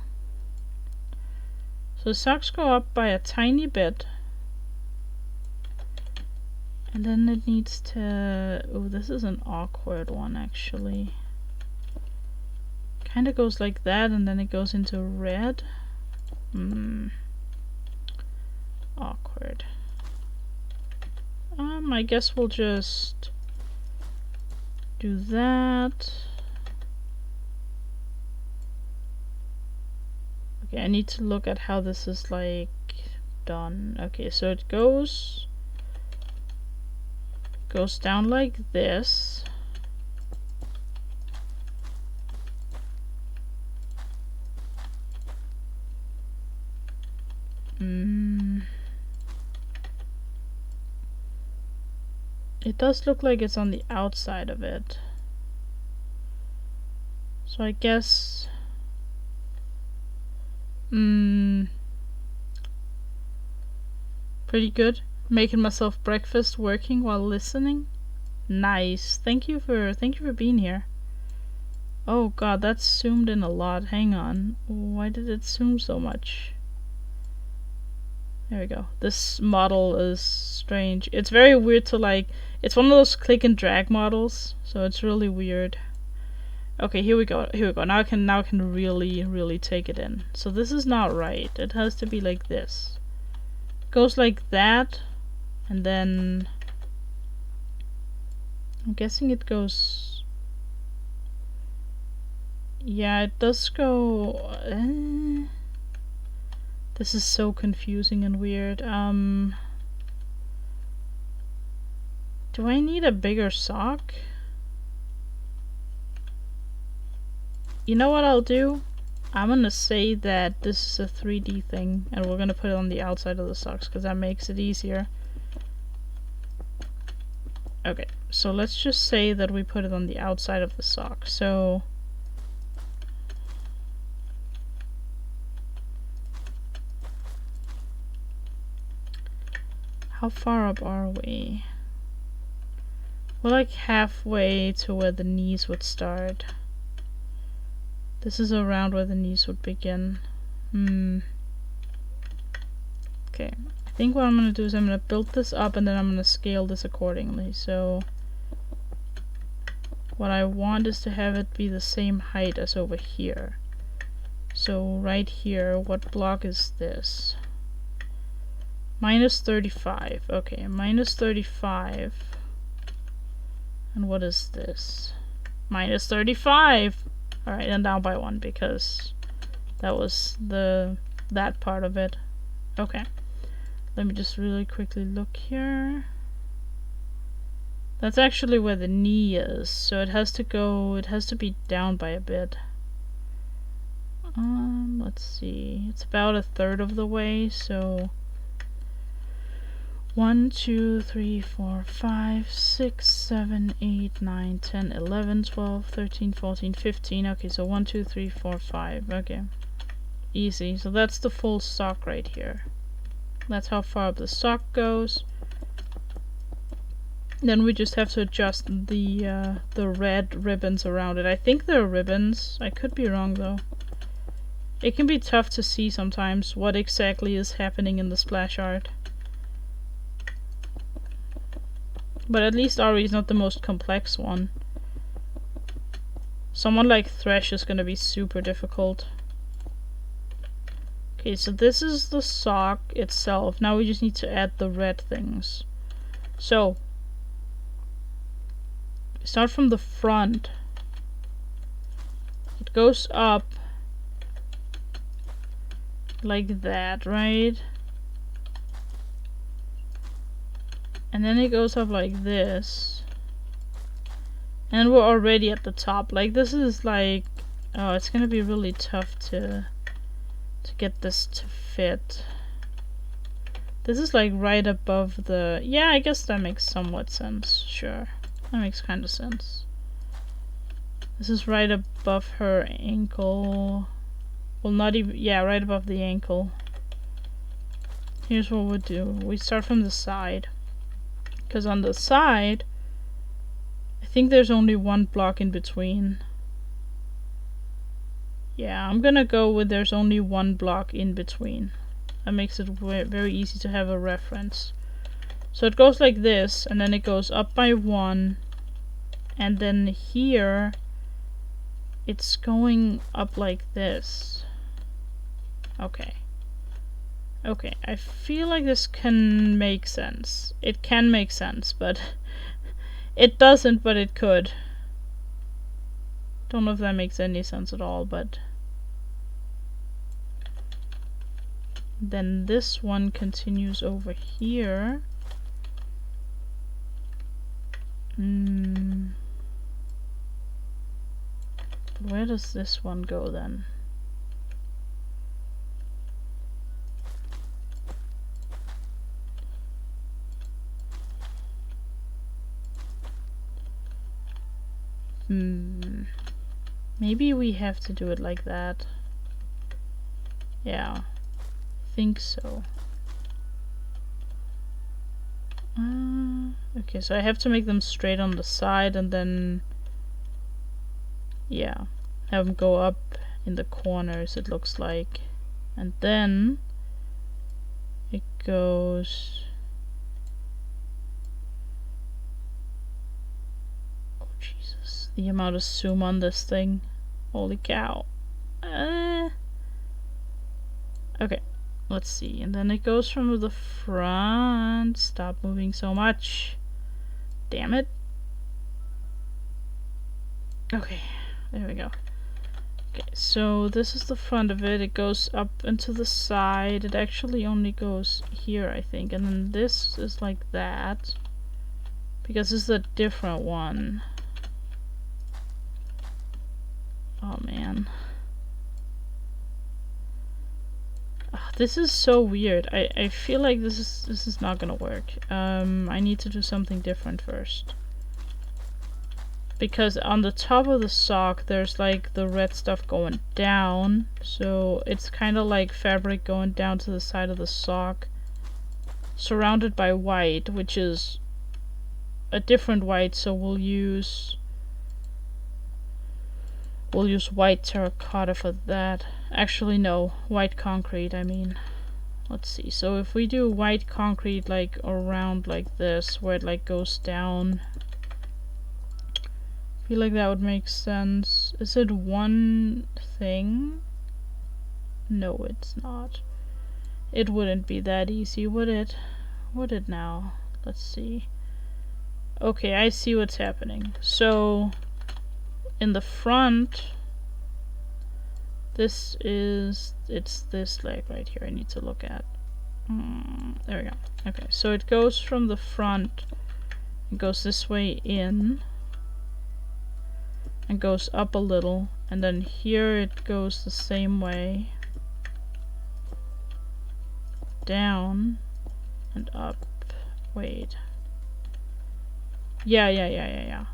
S1: So socks go up by a tiny bit. And then it needs to... oh, this is an awkward one, actually. Kinda goes like that, and then it goes into red. Awkward. I guess we'll just do that. Okay, I need to look at how this is like done. Okay, so it goes down like this. It does look like it's on the outside of it. So I guess... pretty good. Making myself breakfast, working while listening. Nice. Thank you for being here. Oh god, that's zoomed in a lot. Hang on. Why did it zoom so much? There we go. This model is strange. It's very weird to like... it's one of those click and drag models, so it's really weird. Okay, here we go. Now I can really take it in. So this is not right. It has to be like this. It goes like that, and then I'm guessing it goes... yeah, it does go... this is so confusing and weird. Do I need a bigger sock? You know what I'll do? I'm gonna say that this is a 3D thing, and we're gonna put it on the outside of the socks, because that makes it easier. Okay, so let's just say that we put it on the outside of the sock. So... how far up are we? We're like halfway to where the knees would start. This is around where the knees would begin. Okay, I think what I'm gonna do is I'm gonna build this up, and then I'm gonna scale this accordingly. So what I want is to have it be the same height as over here. So right here, what block is this? Minus 35. Okay, minus 35. And what is this? Minus 35! Alright, and down by 1 because that was that part of it. Okay. Let me just really quickly look here. That's actually where the knee is, so it has to be down by a bit. Let's see. It's about a third of the way, so 1, 2, 3, 4, 5, 6, 7, 8, 9, 10, 11, 12, 13, 14, 15. Okay, so 1, 2, 3, 4, 5. Okay. Easy. So that's the full sock right here. That's how far up the sock goes. Then we just have to adjust the red ribbons around it. I think they're ribbons. I could be wrong though. It can be tough to see sometimes what exactly is happening in the splash art. But at least Ahri is not the most complex one. Someone like Thresh is gonna be super difficult. Okay, so this is the sock itself. Now we just need to add the red things. So, start from the front. It goes up like that, right? And then it goes up like this. And we're already at the top. Like, this is like... oh, it's gonna be really tough to get this to fit. This is like right above the... Yeah, I guess that makes somewhat sense. Sure. That makes kind of sense. This is right above her ankle. Well, not even... Yeah, right above the ankle. Here's what we'll do. We start from the side. Because on the side, I think there's only one block in between. Yeah, I'm gonna go with there's only one block in between. That makes it very easy to have a reference. So it goes like this, and then it goes up by 1, and then here it's going up like this. Okay. Okay, I feel like this can make sense. It can make sense, but it doesn't, but it could. Don't know if that makes any sense at all, but... Then this one continues over here. Where does this one go then? Maybe we have to do it like that. Yeah, I think so. Okay, so I have to make them straight on the side and then... Yeah, have them go up in the corners, it looks like. And then it goes... Oh Jesus, the amount of zoom on this thing. Holy cow. Okay, let's see. And then it goes from the front. Stop moving so much. Damn it. Okay, there we go. Okay, so this is the front of it. It goes up into the side. It actually only goes here, I think. And then this is like that. Because this is a different one. Oh man. This is so weird. I feel like this is not gonna work. I need to do something different first. Because on the top of the sock there's like the red stuff going down. So it's kind of like fabric going down to the side of the sock. Surrounded by white, which is a different white, so we'll use white terracotta for that. Actually no, white concrete, I mean. Let's see, so if we do white concrete like around like this, where it like goes down, I feel like that would make sense. Is it one thing? No, it's not. It wouldn't be that easy, would it? Would it now? Let's see. Okay, I see what's happening. So in the front, it's this leg right here I need to look at. There we go. Okay, so it goes from the front, it goes this way in, and goes up a little, and then here it goes the same way, down, and up. Wait. Yeah.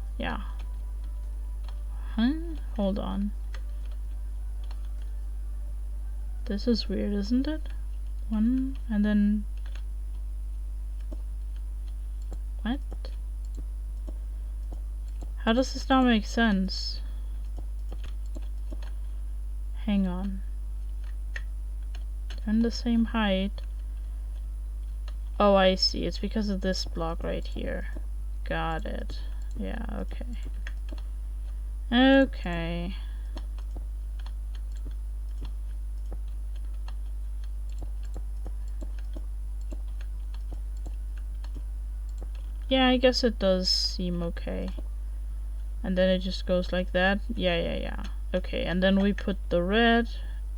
S1: Huh? Hold on. This is weird, isn't it? One, and then... What? How does this not make sense? Hang on. They're in the same height. Oh, I see. It's because of this block right here. Got it. Yeah, okay. Okay. Yeah, I guess it does seem okay. And then it just goes like that. Yeah. Okay, and then we put the red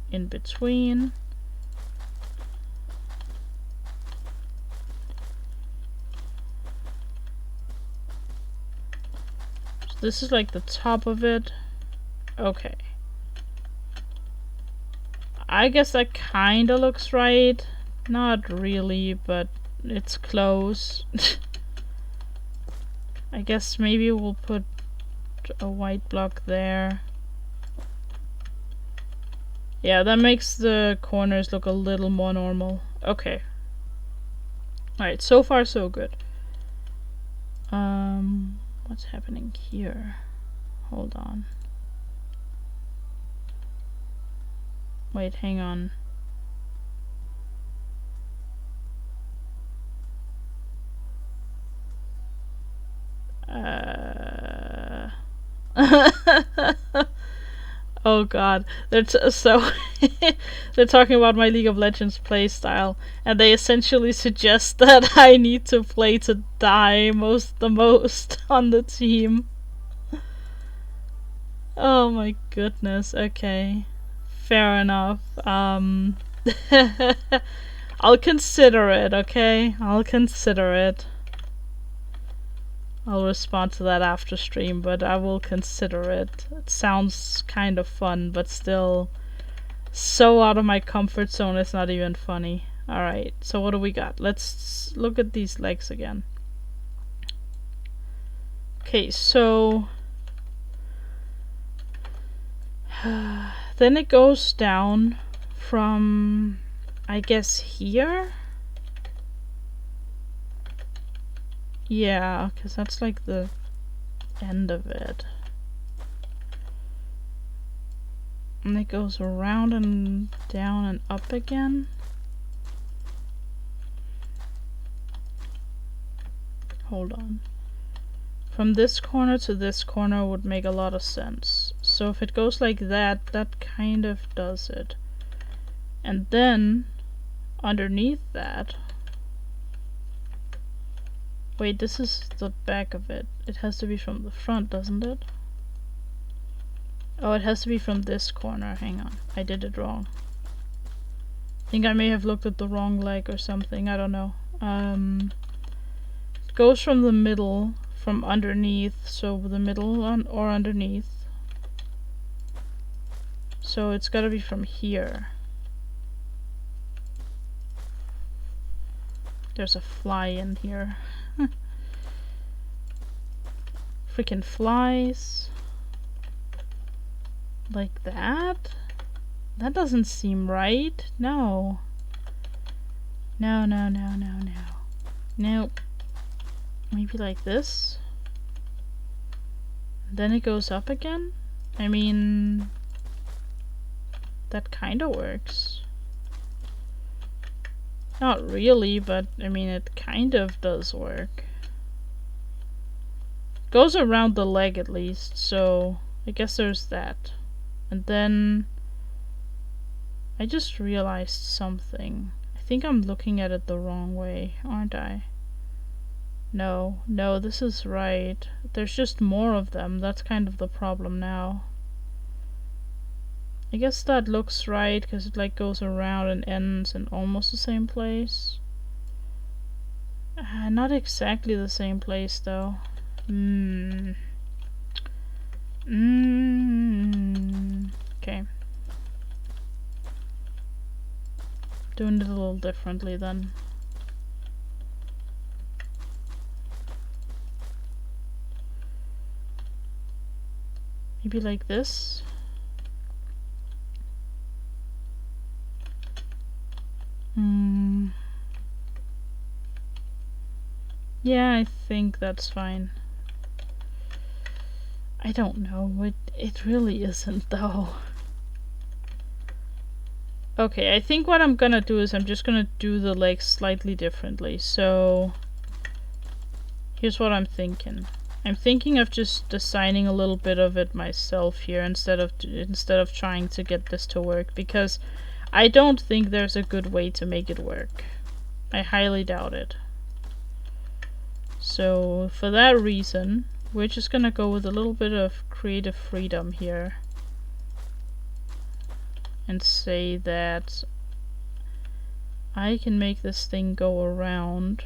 S1: in between. So this is like the top of it. Okay. I guess that kinda looks right. Not really, but it's close. I guess maybe we'll put a white block there. Yeah, that makes the corners look a little more normal. Okay. Alright, so far so good. What's happening here? Hold on. Wait, hang on. Oh god, they're so they're talking about my League of Legends playstyle, and they essentially suggest that I need to play to die the most on the team. Oh my goodness. Okay, fair enough. I'll consider it. Okay, I'll consider it. I'll respond to that after stream, but I will consider it. It sounds kind of fun, but still so out of my comfort zone it's not even funny. Alright, so what do we got? Let's look at these legs again. Okay, so then it goes down from, I guess, here? Yeah, because that's like the end of it. And it goes around and down and up again. Hold on. From this corner to this corner would make a lot of sense. So if it goes like that, that kind of does it. And then, underneath that... Wait, this is the back of it. It has to be from the front, doesn't it? Oh, it has to be from this corner. Hang on. I did it wrong. I think I may have looked at the wrong leg or something. I don't know. It goes from the middle, from underneath. So the middle or underneath. So it's gotta be from here. There's a fly in here. Freaking flies. Like that? That doesn't seem right. No. No, no, no, no, no. Nope. Maybe like this? Then it goes up again? I mean... that kinda works. Not really, but I mean it kind of does work. Goes around the leg at least, so I guess there's that. And then I just realized something. I think I'm looking at it the wrong way, aren't I? No, no, this is right. There's just more of them. That's kind of the problem now. I guess that looks right because it like goes around and ends in almost the same place. Not exactly the same place though. Okay. Doing it a little differently then. Maybe like this. Yeah, I think that's fine. I don't know, it really isn't though. Okay, I think what I'm gonna do is I'm just gonna do the legs slightly differently. So here's what I'm thinking. I'm thinking of just designing a little bit of it myself here instead of trying to get this to work, because I don't think there's a good way to make it work. I highly doubt it. So for that reason, we're just gonna go with a little bit of creative freedom here and say that I can make this thing go around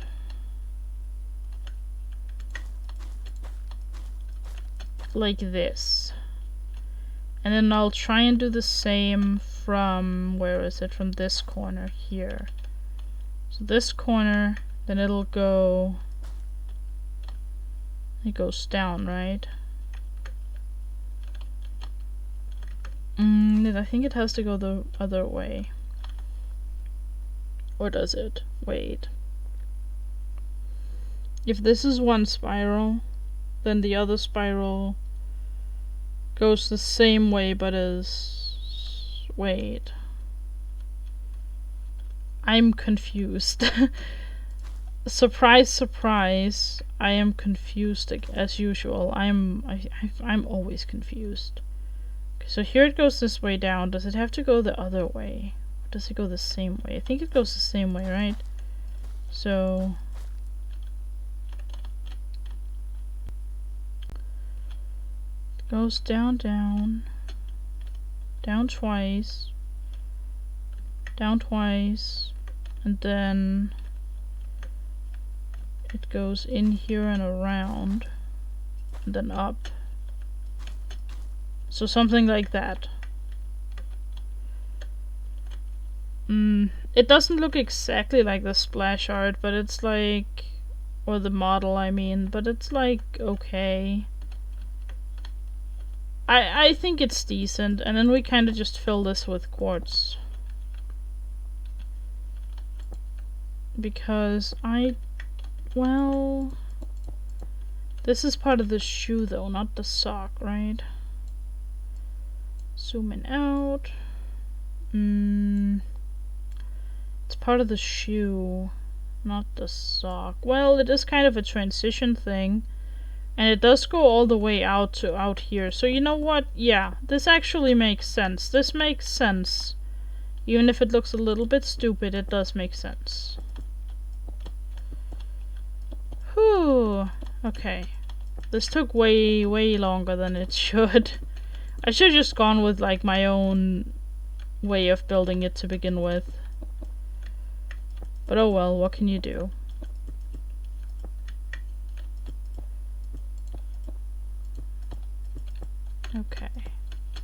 S1: like this. And then I'll try and do the same from, where is it, from this corner here. So this corner, then it'll go... It goes down, right? I think it has to go the other way. Or does it? Wait. If this is one spiral, then the other spiral goes the same way but is... Wait. I'm confused. Surprise, surprise. I am confused as usual. I'm always confused. Okay, so here it goes this way down. Does it have to go the other way? Or does it go the same way? I think it goes the same way, right? So... It goes down, down. Down twice. Down twice. And then... It goes in here and around. And then up. So something like that. It doesn't look exactly like the splash art, but it's like... Or the model, I mean. But it's like, okay. I think it's decent. And then we kind of just fill this with quartz. Because well... This is part of the shoe though, not the sock, right? Zooming out. It's part of the shoe, not the sock. Well, it is kind of a transition thing. And it does go all the way out to out here. So you know what? Yeah, this actually makes sense. This makes sense. Even if it looks a little bit stupid, it does make sense. Whew. Okay. This took way, way longer than it should. I should have just gone with like my own way of building it to begin with. But oh well, what can you do? Okay.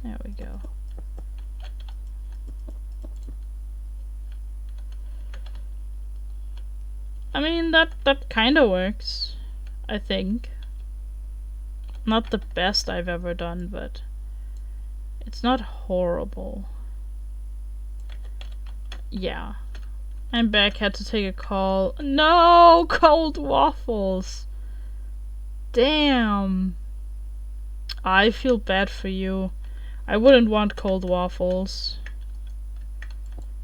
S1: There we go. I mean, that kind of works, I think. Not the best I've ever done, but it's not horrible. Yeah. I'm back, had to take a call. No! Cold waffles! Damn. I feel bad for you. I wouldn't want cold waffles.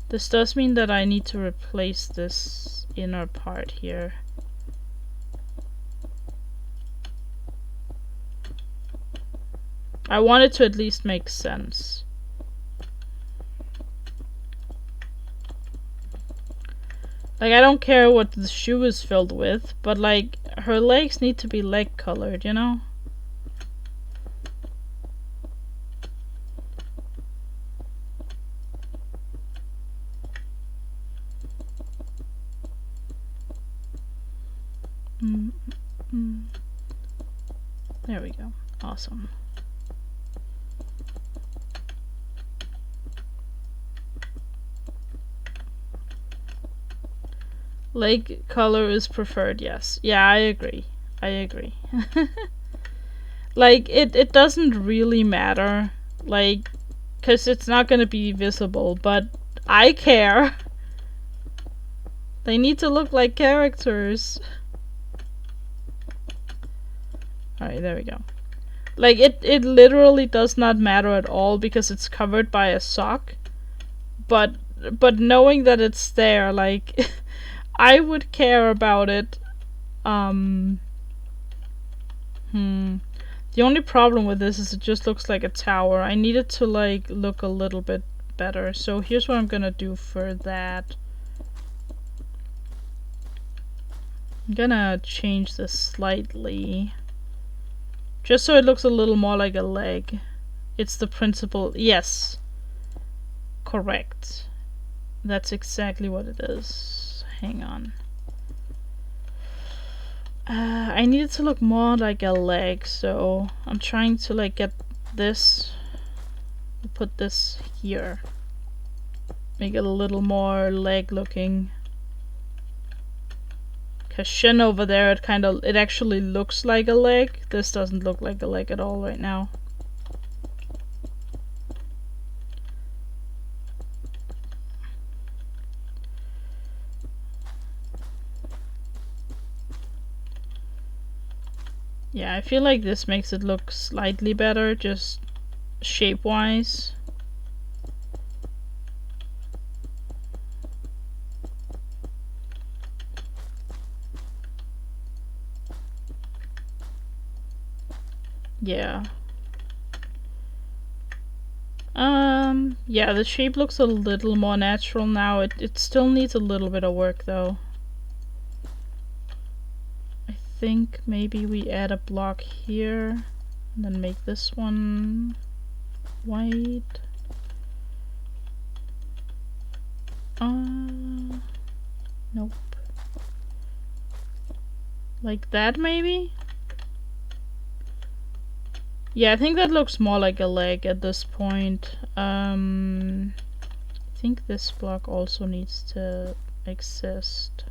S1: This does mean that I need to replace this inner part here. I want it to at least make sense. Like, I don't care what the shoe is filled with, but like, her legs need to be leg colored, you know? There we go. Awesome. Leg color is preferred, yes. Yeah, I agree. I agree. Like, it doesn't really matter. Like, because it's not gonna be visible, but I care. They need to look like characters. Alright, there we go. Like, it literally does not matter at all because it's covered by a sock. But knowing that it's there, like, I would care about it. The only problem with this is it just looks like a tower. I need it to, like, look a little bit better. So here's what I'm gonna do for that. I'm gonna change this slightly. Just so it looks a little more like a leg. It's the principle. Yes. Correct. That's exactly what it is. Hang on. I need it to look more like a leg, so I'm trying to like get this. Put this here. Make it a little more leg looking. Cause Shin over there, it actually looks like a leg. This doesn't look like a leg at all right now. Yeah, I feel like this makes it look slightly better, just shape-wise. Yeah. Yeah, the shape looks a little more natural now. It still needs a little bit of work though. I think maybe we add a block here and then make this one white. Nope. Like that maybe? Yeah, I think that looks more like a leg at this point. I think this block also needs to exist.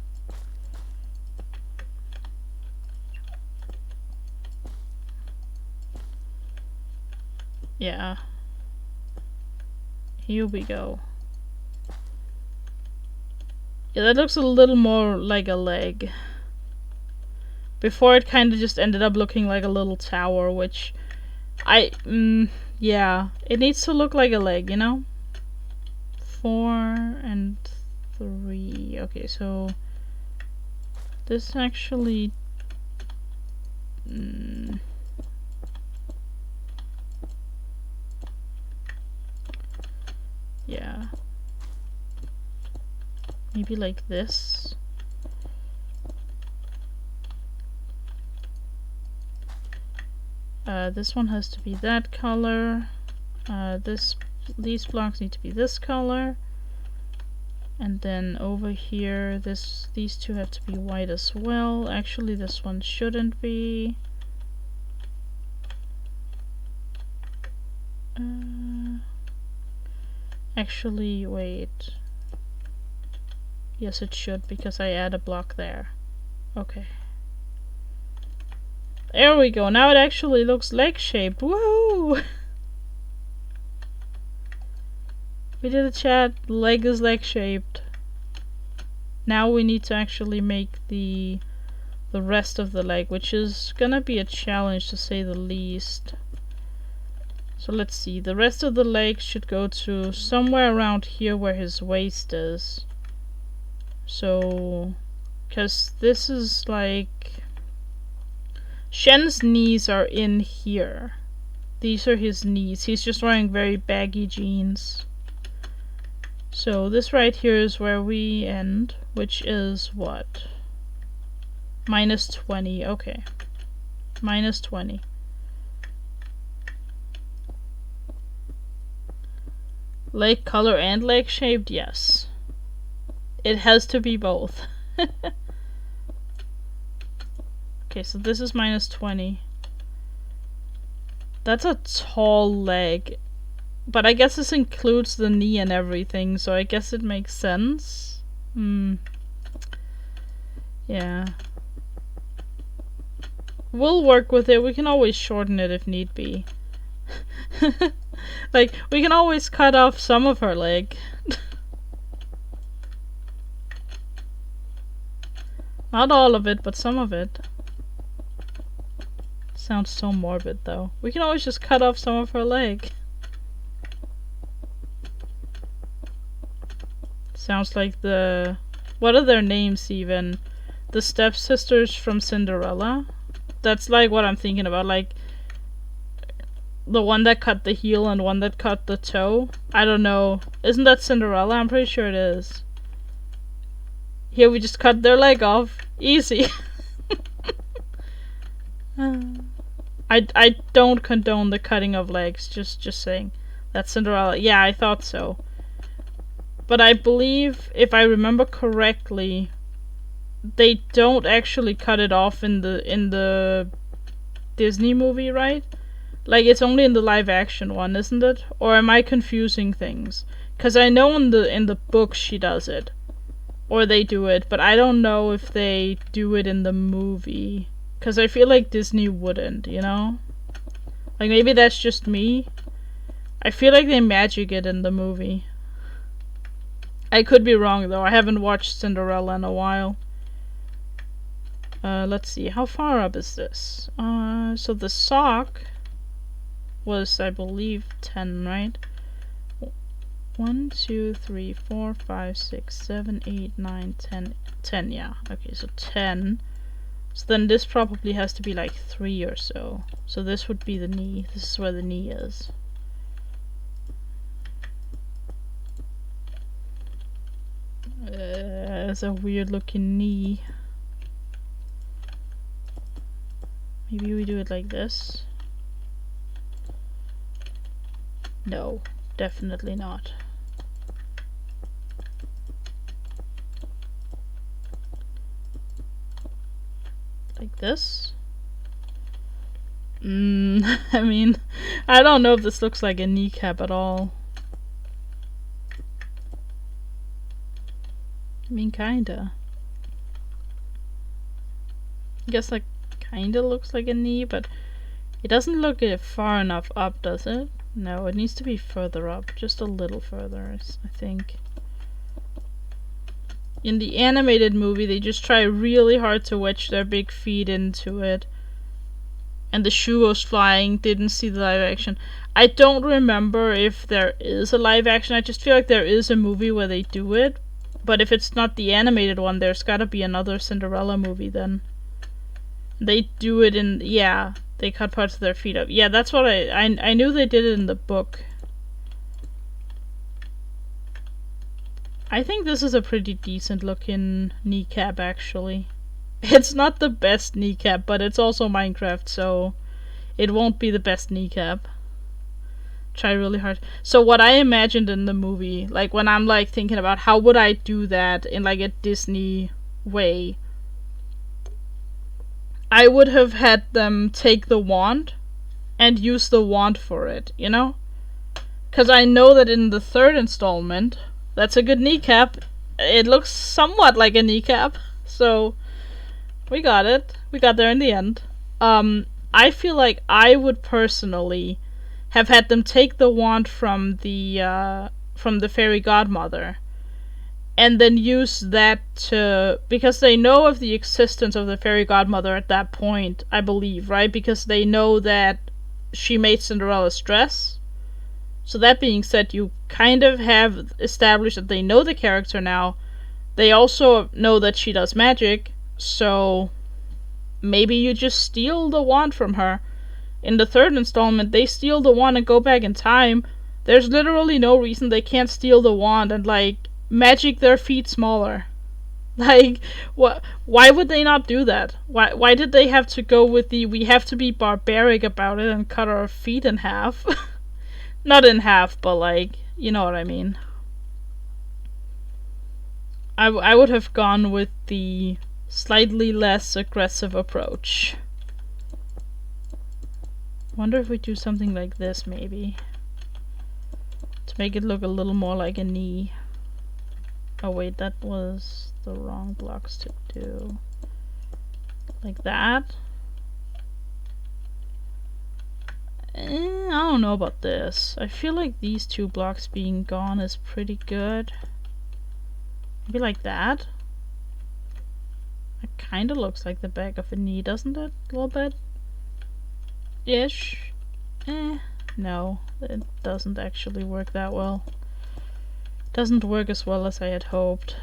S1: Yeah. Here we go. Yeah, that looks a little more like a leg. Before it kind of just ended up looking like a little tower, which yeah, it needs to look like a leg, you know? 4 and 3. Okay, so this actually yeah. Maybe like this. This one has to be that color. These blocks need to be this color. And then over here, these two have to be white as well. Actually, this one shouldn't be. Actually, wait. Yes, it should, because I add a block there. Okay. There we go. Now it actually looks leg-shaped. Woohoo! We did a chat. Leg is leg-shaped. Now we need to actually make the rest of the leg, which is gonna be a challenge to say the least. So let's see. The rest of the leg should go to somewhere around here where his waist is. So, because this is like... Shen's knees are in here. These are his knees. He's just wearing very baggy jeans. So this right here is where we end, which is what? -20, okay. -20. Leg color and leg shaped, yes. It has to be both. Okay, so this is -20. That's a tall leg. But I guess this includes the knee and everything, so I guess it makes sense. Yeah. We'll work with it. We can always shorten it if need be. Like, we can always cut off some of her leg. Not all of it, but some of it. Sounds so morbid, though. We can always just cut off some of her leg. Sounds like the... What are their names, even? The stepsisters from Cinderella? That's like what I'm thinking about, like... The one that cut the heel and one that cut the toe? I don't know. Isn't that Cinderella? I'm pretty sure it is. Here we just cut their leg off. Easy. I don't condone the cutting of legs, just saying. That's Cinderella. Yeah, I thought so. But I believe, if I remember correctly, they don't actually cut it off in the Disney movie, right? Like, it's only in the live action one, isn't it? Or am I confusing things? Because I know in the book she does it. Or they do it, but I don't know if they do it in the movie. Because I feel like Disney wouldn't, you know? Like, maybe that's just me. I feel like they magic it in the movie. I could be wrong, though. I haven't watched Cinderella in a while. Let's see. How far up is this? So the sock was, I believe, 10, right? 1, 2, 3, 4, 5, 6, 7, 8, 9, 10. 10, yeah. Okay, so 10. So then this probably has to be like 3 or so. So this would be the knee. This is where the knee is. It's a weird looking knee. Maybe we do it like this. No, definitely not. Like this. I mean, I don't know if this looks like a kneecap at all. I mean, kinda. I guess like kinda looks like a knee, but it doesn't look far enough up, does it? No, it needs to be further up, just a little further, I think. In the animated movie, they just try really hard to wedge their big feet into it. And the shoe goes flying, didn't see the live action. I don't remember if there is a live action, I just feel like there is a movie where they do it. But if it's not the animated one, there's gotta be another Cinderella movie then. They do it in, yeah, they cut parts of their feet up. Yeah, that's what I knew they did it in the book. I think this is a pretty decent looking kneecap, actually. It's not the best kneecap, but it's also Minecraft, so it won't be the best kneecap. Try really hard. So what I imagined in the movie, like when I'm like thinking about how would I do that in like a Disney way, I would have had them take the wand and use the wand for it, you know? Because I know that in the third installment, that's a good kneecap. It looks somewhat like a kneecap, so we got it. We got there in the end. I feel like I would personally have had them take the wand from the fairy godmother and then use that to, because they know of the existence of the fairy godmother at that point, I believe, right? Because they know that she made Cinderella's dress. So that being said, you kind of have established that they know the character now. They also know that she does magic, so maybe you just steal the wand from her. In the third installment, they steal the wand and go back in time. There's literally no reason they can't steal the wand and, like, magic their feet smaller. Like, why would they not do that? Why did they have to go with the, we have to be barbaric about it and cut our feet in half? Not in half, but like, you know what I mean. I would have gone with the slightly less aggressive approach. Wonder if we do something like this, maybe. To make it look a little more like a knee. Oh wait, that was the wrong blocks to do. Like that. I don't know about this. I feel like these two blocks being gone is pretty good. Maybe like that. It kinda looks like the back of a knee, doesn't it? A little bit? Ish. No, it doesn't actually work that well. Doesn't work as well as I had hoped.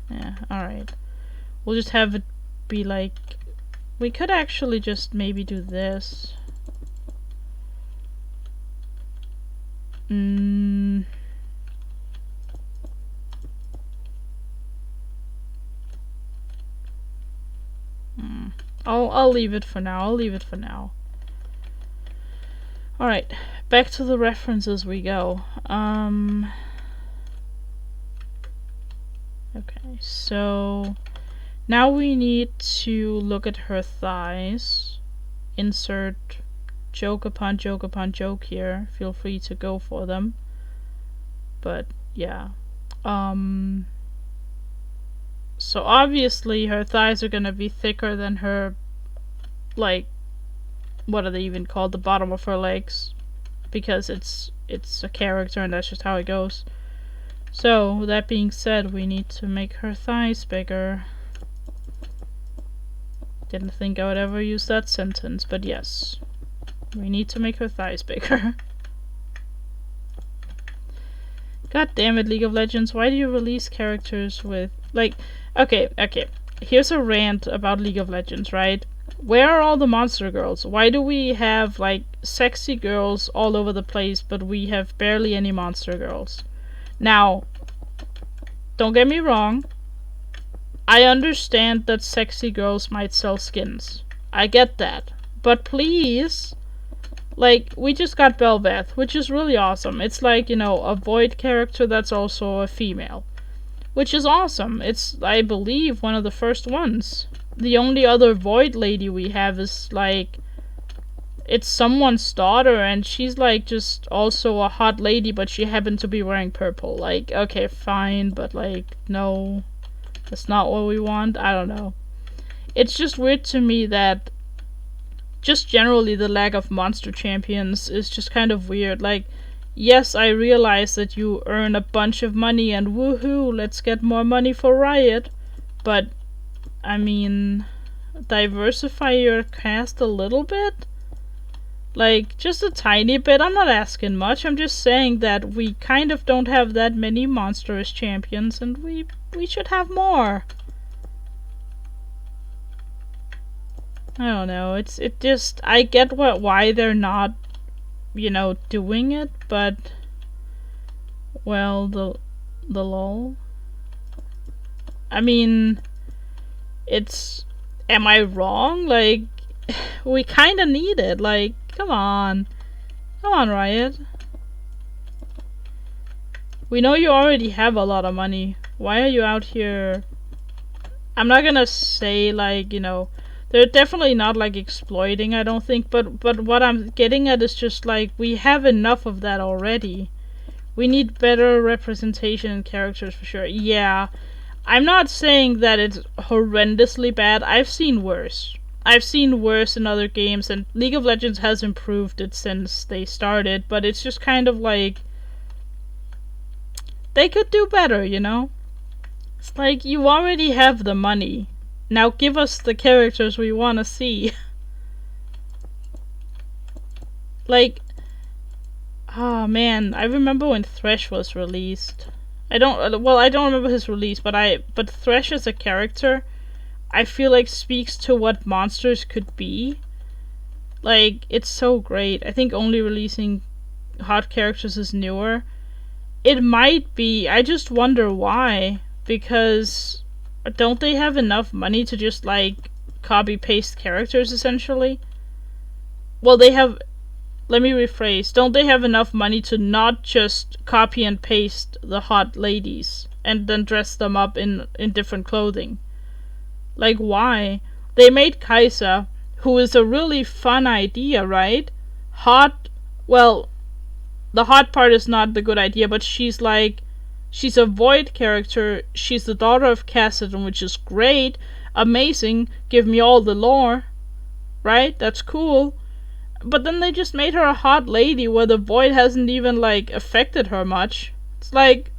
S1: Yeah, alright. We'll just have it be like... We could actually just maybe do this. I'll leave it for now. I'll leave it for now. Alright, back to the references we go. Okay, so now we need to look at her thighs. Insert joke upon joke upon joke here. Feel free to go for them. But yeah. So obviously her thighs are gonna be thicker than her, like, what are they even called? The bottom of her legs. Because it's a character and that's just how it goes. So, that being said, we need to make her thighs bigger. Didn't think I would ever use that sentence, but yes. We need to make her thighs bigger. God damn it, League of Legends, why do you release characters with, like, okay, here's a rant about League of Legends, right? Where are all the monster girls? Why do we have, like, sexy girls all over the place, but we have barely any monster girls? Now, don't get me wrong, I understand that sexy girls might sell skins. I get that. But please, like, we just got Belveth, which is really awesome. It's like, you know, a Void character that's also a female. Which is awesome. It's, I believe, one of the first ones. The only other Void lady we have is, like, it's someone's daughter, and she's, like, just also a hot lady, but she happened to be wearing purple. Like, okay, fine, but, like, no. That's not what we want. I don't know. It's just weird to me that just generally the lack of monster champions is just kind of weird. Like, yes, I realize that you earn a bunch of money and woohoo, let's get more money for Riot. But, I mean, diversify your cast a little bit? Like, just a tiny bit. I'm not asking much. I'm just saying that we kind of don't have that many monstrous champions and we should have more. I don't know. It just, I get why they're not, you know, doing it, but well, the lol. I mean, it's, am I wrong? Like, we kind of need it. Like, come on, Riot. We know you already have a lot of money. Why are you out here? I'm not gonna say, like, you know, they're definitely not, like, exploiting, I don't think, but what I'm getting at is just, like, we have enough of that already. We need better representation in characters for sure. Yeah, I'm not saying that it's horrendously bad. I've seen worse. I've seen worse in other games, and League of Legends has improved it since they started, but it's just kind of like, they could do better, you know? It's like, you already have the money. Now give us the characters we want to see. Like, oh man, I remember when Thresh was released. I don't remember his release, but Thresh as a character, I feel like speaks to what monsters could be. Like, it's so great. I think only releasing hot characters is newer. It might be, I just wonder why. Because don't they have enough money to just, like, copy-paste characters, essentially? Well, they have, let me rephrase, don't they have enough money to not just copy and paste the hot ladies and then dress them up in different clothing? Like, why? They made Kai'Sa, who is a really fun idea, right? Hot, well, the hot part is not the good idea, but she's like, she's a Void character, she's the daughter of Kassadin, which is great, amazing, give me all the lore, right? That's cool. But then they just made her a hot lady where the Void hasn't even, like, affected her much. It's like,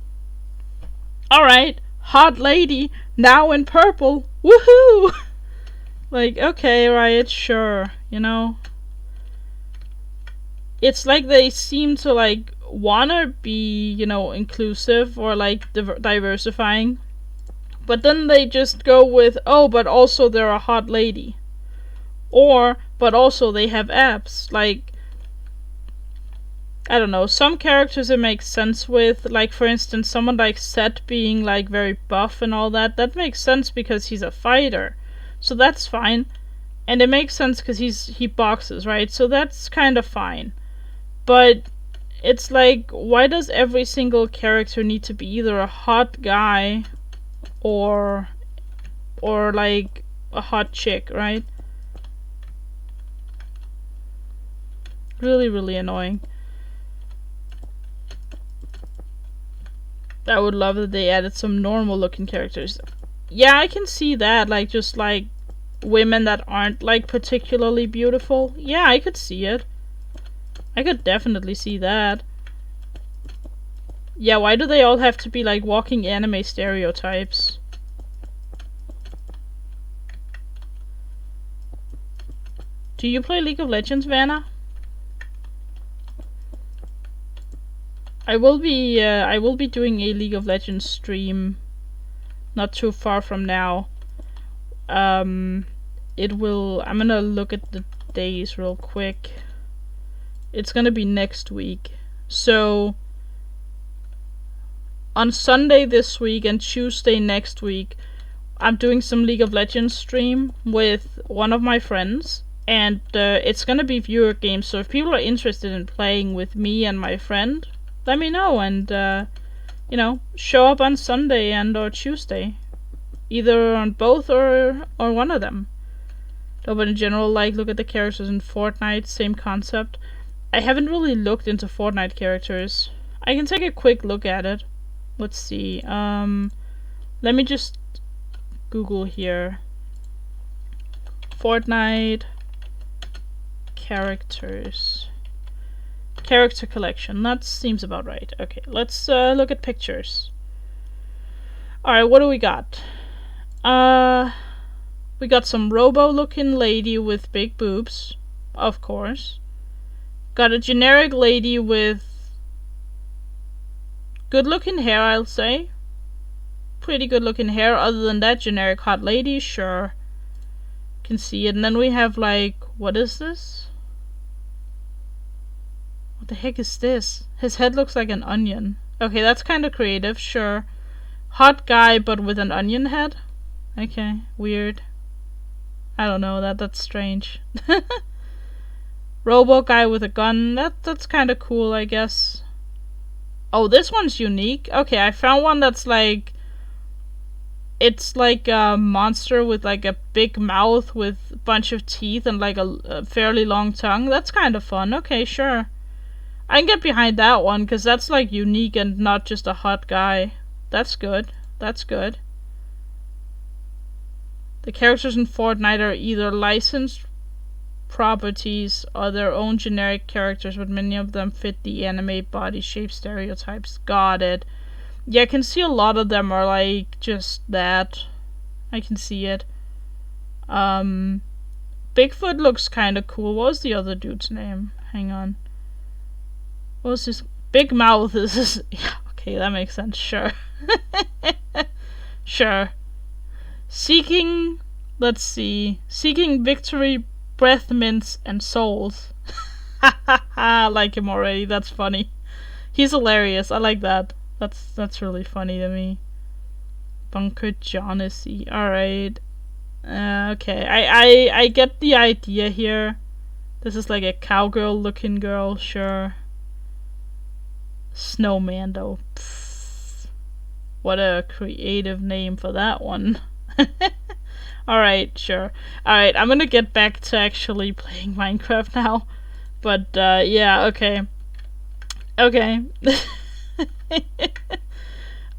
S1: alright, hot lady, now in purple, woohoo! Like, okay, Riot, sure, you know? It's like they seem to, like, wanna be, you know, inclusive or, like, diversifying. But then they just go with, oh, but also they're a hot lady. Or, but also they have abs. Like, I don't know, some characters it makes sense with. Like, for instance, someone like Set being, like, very buff and all that. That makes sense because he's a fighter. So that's fine. And it makes sense because he boxes, right? So that's kind of fine. But it's like, why does every single character need to be either a hot guy or like a hot chick, right? Really, really annoying. I would love that they added some normal looking characters. Yeah, I can see that. Like, just like women that aren't like particularly beautiful. Yeah, I could see it. I could definitely see that. Yeah, why do they all have to be like walking anime stereotypes? Do you play League of Legends, Vanna? I will be doing a League of Legends stream not too far from now. I'm gonna look at the days real quick. It's gonna be next week. So on Sunday this week and Tuesday next week, I'm doing some League of Legends stream with one of my friends, and it's gonna be viewer games. So if people are interested in playing with me and my friend, let me know, and show up on Sunday and or Tuesday, either on both or one of them. No, but in general, like, look at the characters in Fortnite, same concept. I haven't really looked into Fortnite characters. I can take a quick look at it. Let's see. Let me just Google here. Fortnite characters. Character collection. That seems about right. Okay, let's look at pictures. Alright, what do we got? We got some robo-looking lady with big boobs. Of course. Got a generic lady with good-looking hair, I'll say. Pretty good-looking hair. Other than that, generic hot lady, sure. Can see it. And then we have, like, what is this? What the heck is this? His head looks like an onion. Okay, that's kind of creative, sure. Hot guy, but with an onion head? Okay, weird. I don't know, that's strange. Robo guy with a gun, that's kind of cool, I guess. Oh, this one's unique. Okay, I found one that's like... It's like a monster with like a big mouth with a bunch of teeth and like a fairly long tongue. That's kind of fun. Okay, sure. I can get behind that one because that's like unique and not just a hot guy. That's good. That's good. The characters in Fortnite are either licensed properties or their own generic characters, but many of them fit the anime body shape stereotypes. Got it. Yeah, I can see a lot of them are like just that. I can see it. Bigfoot looks kind of cool. What was the other dude's name? Hang on. What was his? Big Mouth is his... Yeah, okay, that makes sense. Sure. Sure. Seeking... Let's see. Seeking victory, breath mints, and souls. Ha ha ha, I like him already. That's funny. He's hilarious. I like that. That's really funny to me. Bunker Jonassy. Alright. Okay. I get the idea here. This is like a cowgirl looking girl, sure. Snowmando. Pfft. What a creative name for that one. Alright, sure. Alright, I'm gonna get back to actually playing Minecraft now. But, yeah, okay. Okay.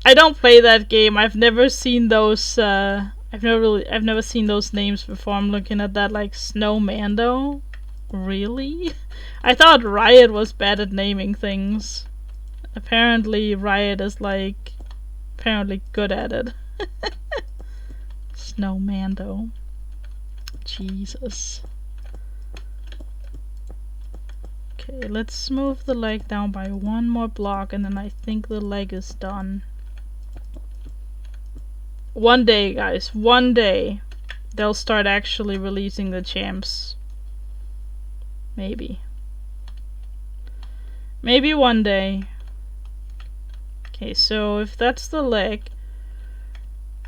S1: I don't play that game. I've never seen those, I've never seen those names before. I'm looking at that, like, Snowmando. Really? I thought Riot was bad at naming things. Apparently, Riot is, like, apparently good at it. Snowmando. Jesus. Okay, let's move the leg down by one more block and then I think the leg is done. One day, guys, one day, they'll start actually releasing the champs. Maybe. Maybe one day. Okay, so if that's the leg,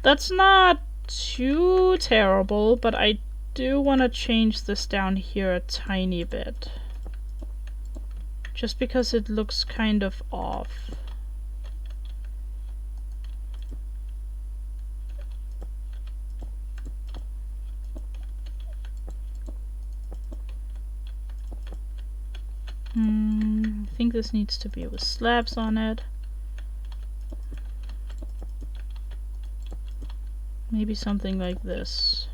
S1: that's not too terrible, but I do want to change this down here a tiny bit. Just because it looks kind of off. I think this needs to be with slabs on it. Maybe something like this.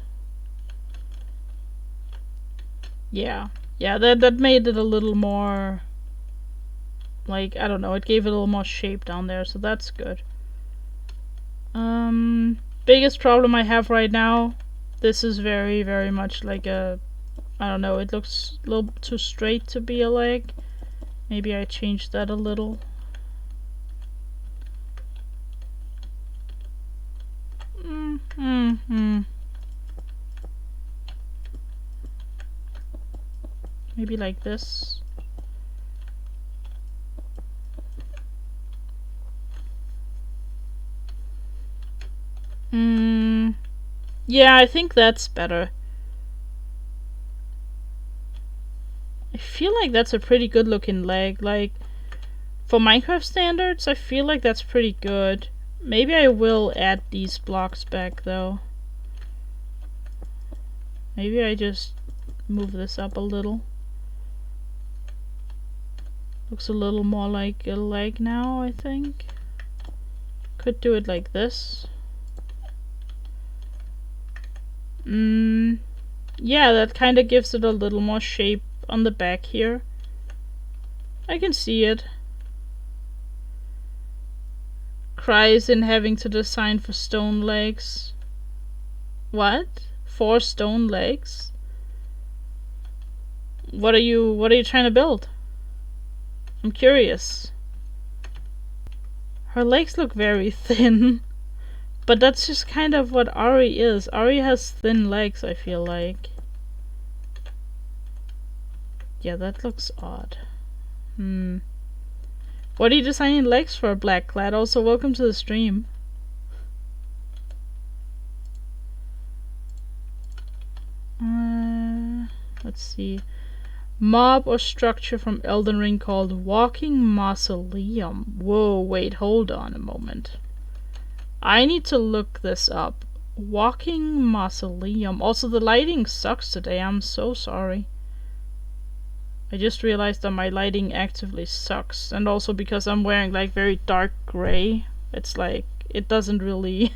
S1: Yeah. Yeah, that made it a little more, like, I don't know, it gave it a little more shape down there, so that's good. Biggest problem I have right now, this is very, very much like a, I don't know, it looks a little too straight to be a leg. Maybe I changed that a little. Maybe like this. Yeah, I think that's better. I feel like that's a pretty good looking leg. Like, for Minecraft standards, I feel like that's pretty good. Maybe I will add these blocks back though. Maybe I just move this up a little. Looks a little more like a leg now, I think. Could do it like this. Yeah, that kind of gives it a little more shape on the back here. I can see it. Cries in having to design for stone legs. What? 4 stone legs? What are you trying to build? I'm curious. Her legs look very thin. But that's just kind of what Ahri is. Ahri has thin legs, I feel like. Yeah, that looks odd. What are you designing legs for, Black Clad? Also, welcome to the stream. Let's see. Mob or structure from Elden Ring called Walking Mausoleum. Whoa, wait, hold on a moment. I need to look this up. Walking Mausoleum. Also, the lighting sucks today. I'm so sorry. I just realized that my lighting actively sucks. And also because I'm wearing like very dark gray. It's like, it doesn't really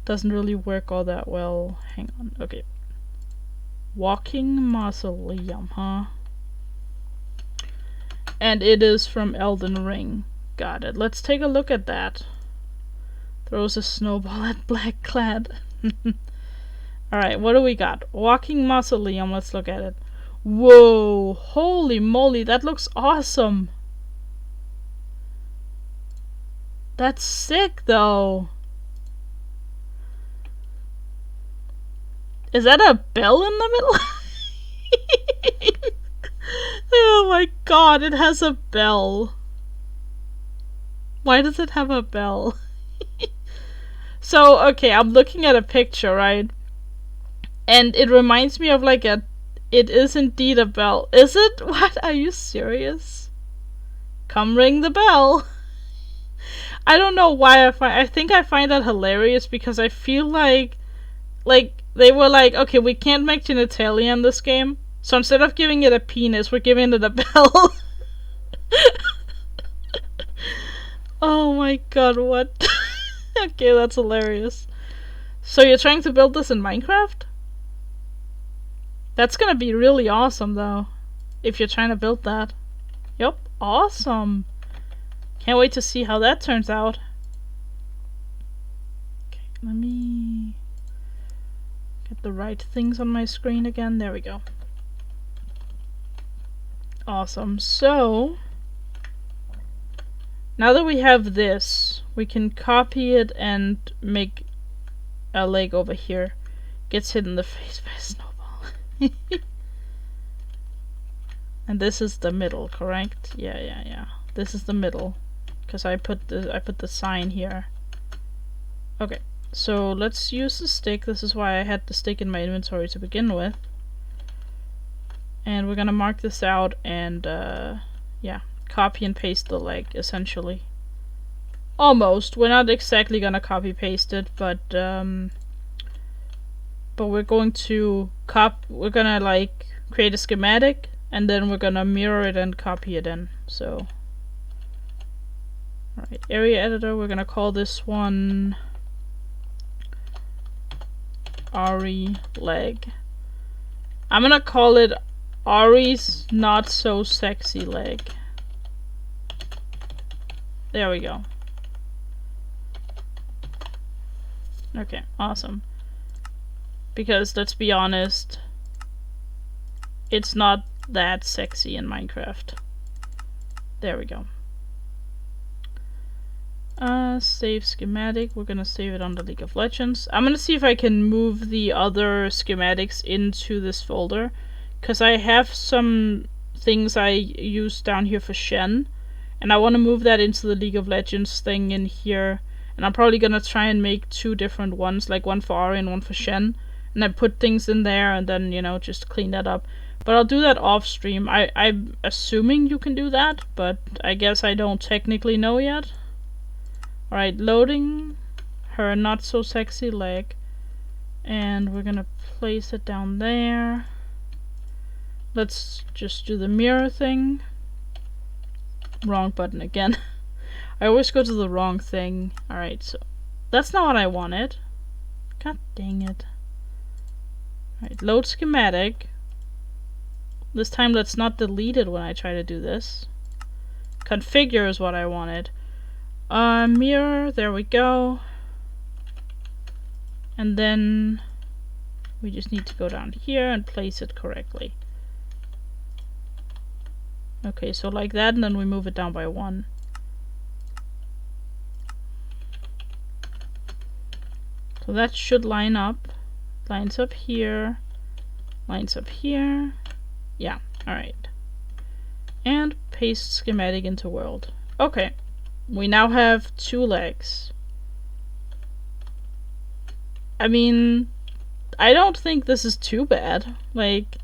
S1: doesn't really work all that well. Hang on. Okay. Walking Mausoleum, huh? And it is from Elden Ring. Got it. Let's take a look at that. Throws a snowball at Black Clad. Alright, what do we got? Walking Mausoleum, let's look at it. Whoa, holy moly, that looks awesome. That's sick though. Is that a bell in the middle? Oh my god, it has a bell. Why does it have a bell? So, okay, I'm looking at a picture, right? And it reminds me of like a... It is indeed a bell. Is it? What? Are you serious? Come ring the bell. I don't know why I think I find that hilarious because I feel like they were like, okay, we can't make genitalia in this game, so instead of giving it a penis, we're giving it a bell. Oh my god, what? Okay, that's hilarious. So you're trying to build this in Minecraft? That's gonna be really awesome though, if you're trying to build that. Yep, awesome. Can't wait to see how that turns out. Okay, let me get the right things on my screen again. There we go. Awesome. So now that we have this, we can copy it and make a leg over here. Gets hit in the face by a snowball. And this is the middle, correct? Yeah. This is the middle, because I put the sign here. Okay, so let's use the stick. This is why I had the stick in my inventory to begin with. And we're gonna mark this out and yeah, copy and paste the leg essentially. Almost. We're not exactly gonna copy paste it, but we're going to we're gonna like create a schematic and then we're gonna mirror it and copy it in. So alright, area editor, we're gonna call this one Ahri leg. I'm gonna call it Ahri's not so sexy leg. There we go. Okay, awesome. Because let's be honest, it's not that sexy in Minecraft. There we go. Save schematic. We're gonna save it under League of Legends. I'm gonna see if I can move the other schematics into this folder, because I have some things I use down here for Shen, and I want to move that into the League of Legends thing in here. And I'm probably gonna try and make 2 different ones, like one for Ahri and one for Shen, and I put things in there and then, you know, just clean that up. But I'll do that off stream. I'm assuming you can do that, but I guess I don't technically know yet. Alright, loading her not so sexy leg. And we're gonna place it down there. Let's just do the mirror thing. Wrong button again. I always go to the wrong thing. Alright, so that's not what I wanted. God dang it. Alright, load schematic. This time let's not delete it when I try to do this. Configure is what I wanted. Mirror, there we go. And then we just need to go down here and place it correctly. Okay, so like that, and then we move it down by 1. So that should line up. Lines up here. Lines up here. Yeah, alright. And paste schematic into world. Okay. We now have 2 legs. I mean, I don't think this is too bad. Like,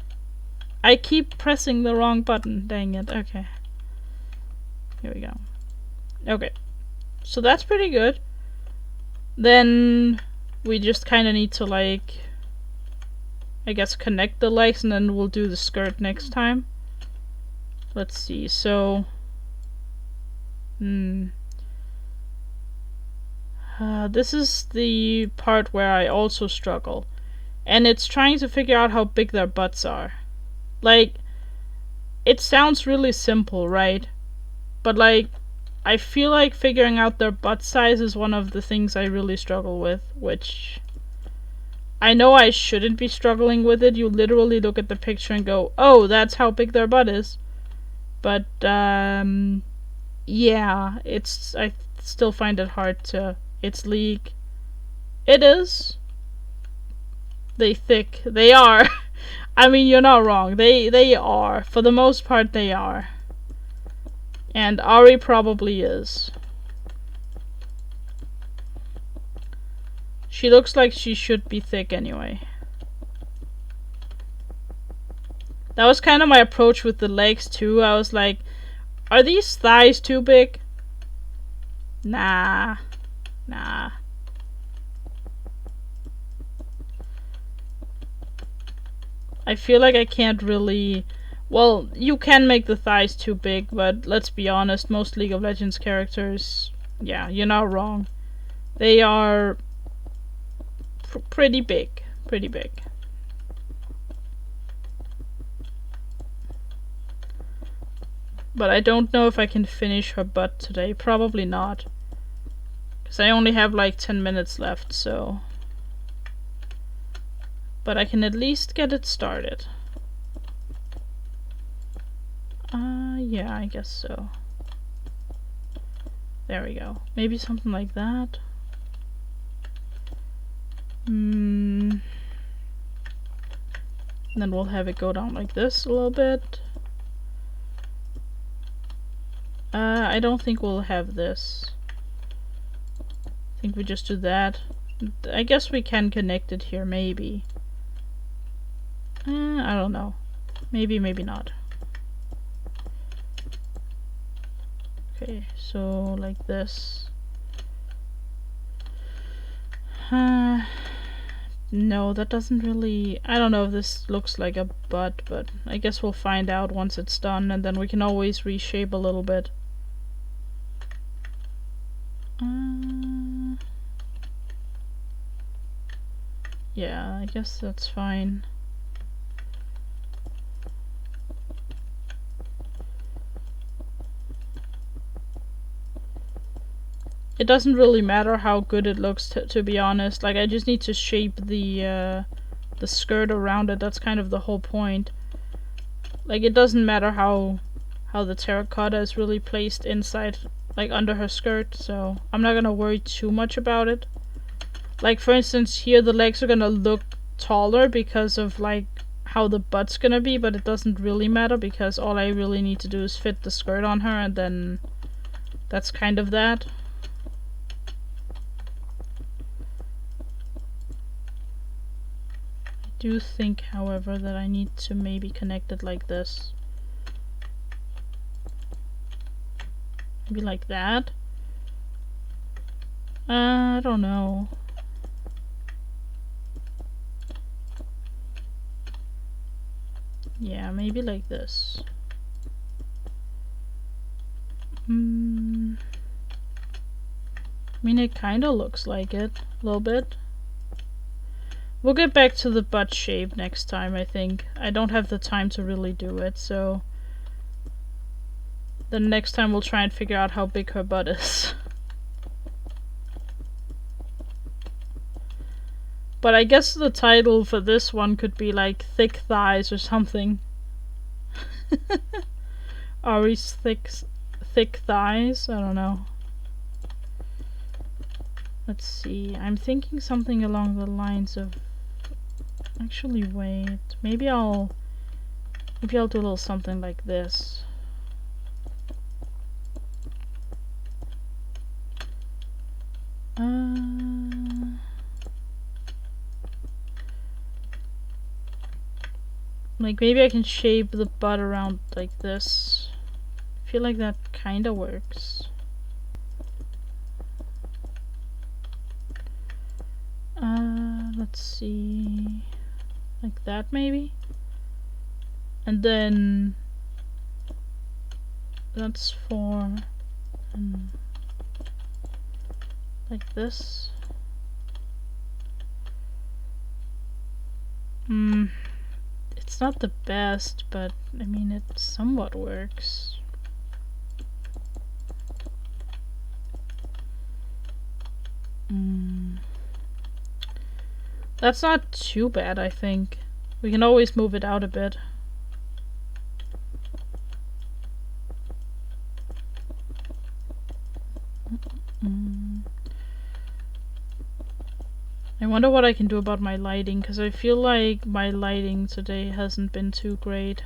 S1: I keep pressing the wrong button. Dang it. Okay. Here we go. Okay. So that's pretty good. Then we just kind of need to, like, I guess connect the legs, and then we'll do the skirt next time. Let's see. So this is the part where I also struggle. And it's trying to figure out how big their butts are. Like, it sounds really simple, right? But, like, I feel like figuring out their butt size is one of the things I really struggle with, which I know I shouldn't be struggling with it. You literally look at the picture and go, oh, that's how big their butt is. But, yeah, I still find it hard to... It's League. It is. They thick. They are. I mean, you're not wrong. They are. For the most part, they are. And Ahri probably is. She looks like she should be thick anyway. That was kind of my approach with the legs too. I was like, are these thighs too big? Nah. Nah. I feel like I can't really... Well, you can make the thighs too big, but let's be honest, most League of Legends characters... Yeah, you're not wrong. They are... pretty big. Pretty big. But I don't know if I can finish her butt today. Probably not. Because I only have like 10 minutes left, so... But I can at least get it started. Yeah, I guess so. There we go. Maybe something like that. Then we'll have it go down like this a little bit. I don't think we'll have this. I think we just do that. I guess we can connect it here, maybe. I don't know. Maybe, maybe not. Okay, so like this. No, that doesn't really... I don't know if this looks like a butt, but I guess we'll find out once it's done, and then we can always reshape a little bit. Yeah, I guess that's fine. It doesn't really matter how good it looks, to be honest. Like, I just need to shape the skirt around it. That's kind of the whole point. Like, it doesn't matter how the terracotta is really placed inside, like, under her skirt, so I'm not gonna worry too much about it. Like, for instance, here the legs are gonna look taller because of, like, how the butt's gonna be, but it doesn't really matter because all I really need to do is fit the skirt on her, and then that's kind of that. I do think, however, that I need to maybe connect it like this. Maybe like that? I don't know. Yeah, maybe like this. I mean, it kinda looks like it, a little bit. We'll get back to the butt shape next time, I think. I don't have the time to really do it, so then next time we'll try and figure out how big her butt is. But I guess the title for this one could be like Thick Thighs or something. Ahri's thick thighs? I don't know. Let's see. I'm thinking something along the lines of... Actually, wait. Maybe I'll do a little something like this. Like, maybe I can shape the butt around like this. I feel like that kinda works. Let's see. Like that, maybe? And then... that's for... like this. It's not the best, but I mean, it somewhat works. That's not too bad, I think. We can always move it out a bit. I wonder what I can do about my lighting, because I feel like my lighting today hasn't been too great.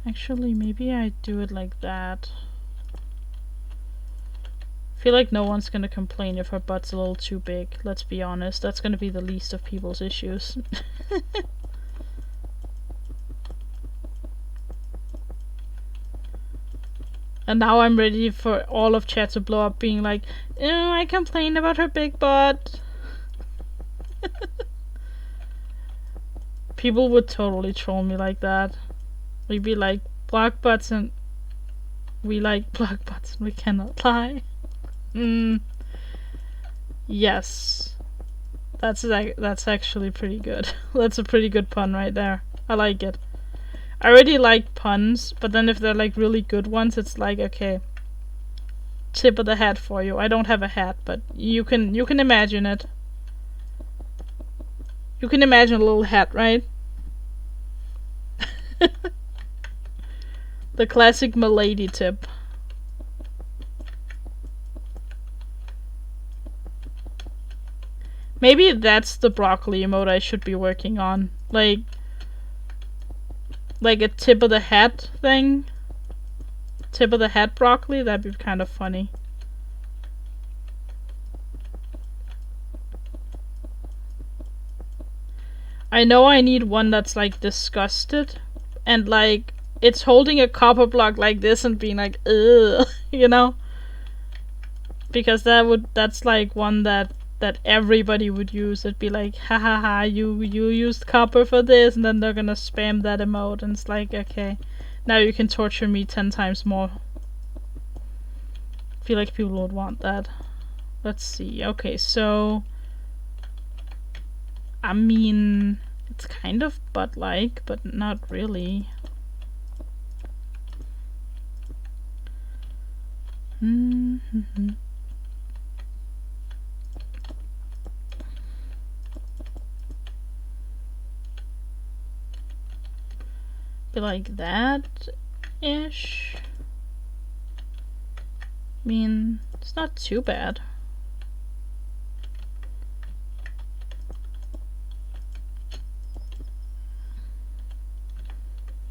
S1: Actually, maybe I do it like that. I feel like no one's gonna complain if her butt's a little too big, let's be honest. That's gonna be the least of people's issues. And now I'm ready for all of chat to blow up being like, oh, I complained about her big butt. People would totally troll me like that. We'd be like, black butts and... we like black butts and we cannot lie. Yes. That's actually pretty good. That's a pretty good pun right there. I like it. I already like puns, but then if they're like really good ones, it's like, okay, tip of the hat for you. I don't have a hat, but you can imagine it. You can imagine a little hat, right? The classic milady tip. Maybe that's the broccoli emote I should be working on. Like a tip of the hat thing. Tip of the hat broccoli, that'd be kind of funny. I know I need one that's like disgusted and like it's holding a copper block like this and being like, ugh, you know? Because that's like one that everybody would use. It'd be like, ha ha ha, you used copper for this, and then they're gonna spam that emote, and it's like, okay, now you can torture me 10 times more. I feel like people would want that. let's see. Okay, so I mean, it's kind of butt-like, but not really. Be like that-ish. I mean, it's not too bad.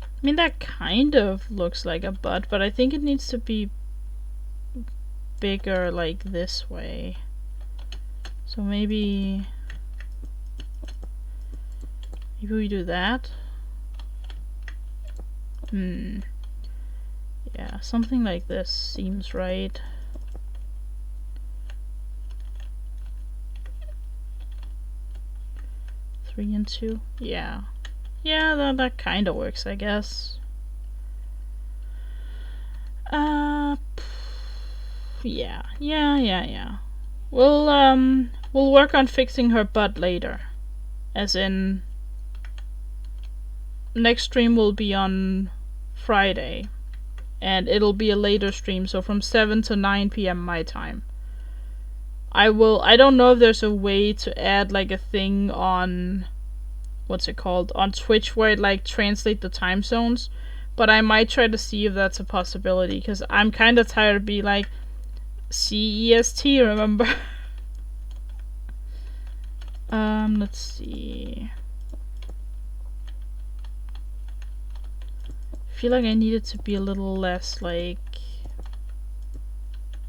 S1: I mean, that kind of looks like a butt, but I think it needs to be bigger, like this way. So maybe we do that. Yeah, something like this seems right. Three and two. Yeah. Yeah, that kind of works, I guess. Yeah. We'll work on fixing her butt later. As in, next stream will be on Friday. And it'll be a later stream, so from 7 to 9 p.m. my time. I don't know if there's a way to add like a thing on, what's it called, on Twitch where it like translate the time zones, but I might try to see if that's a possibility, because I'm kind of tired of being like CEST, remember? Let's see. I feel like I need it to be a little less like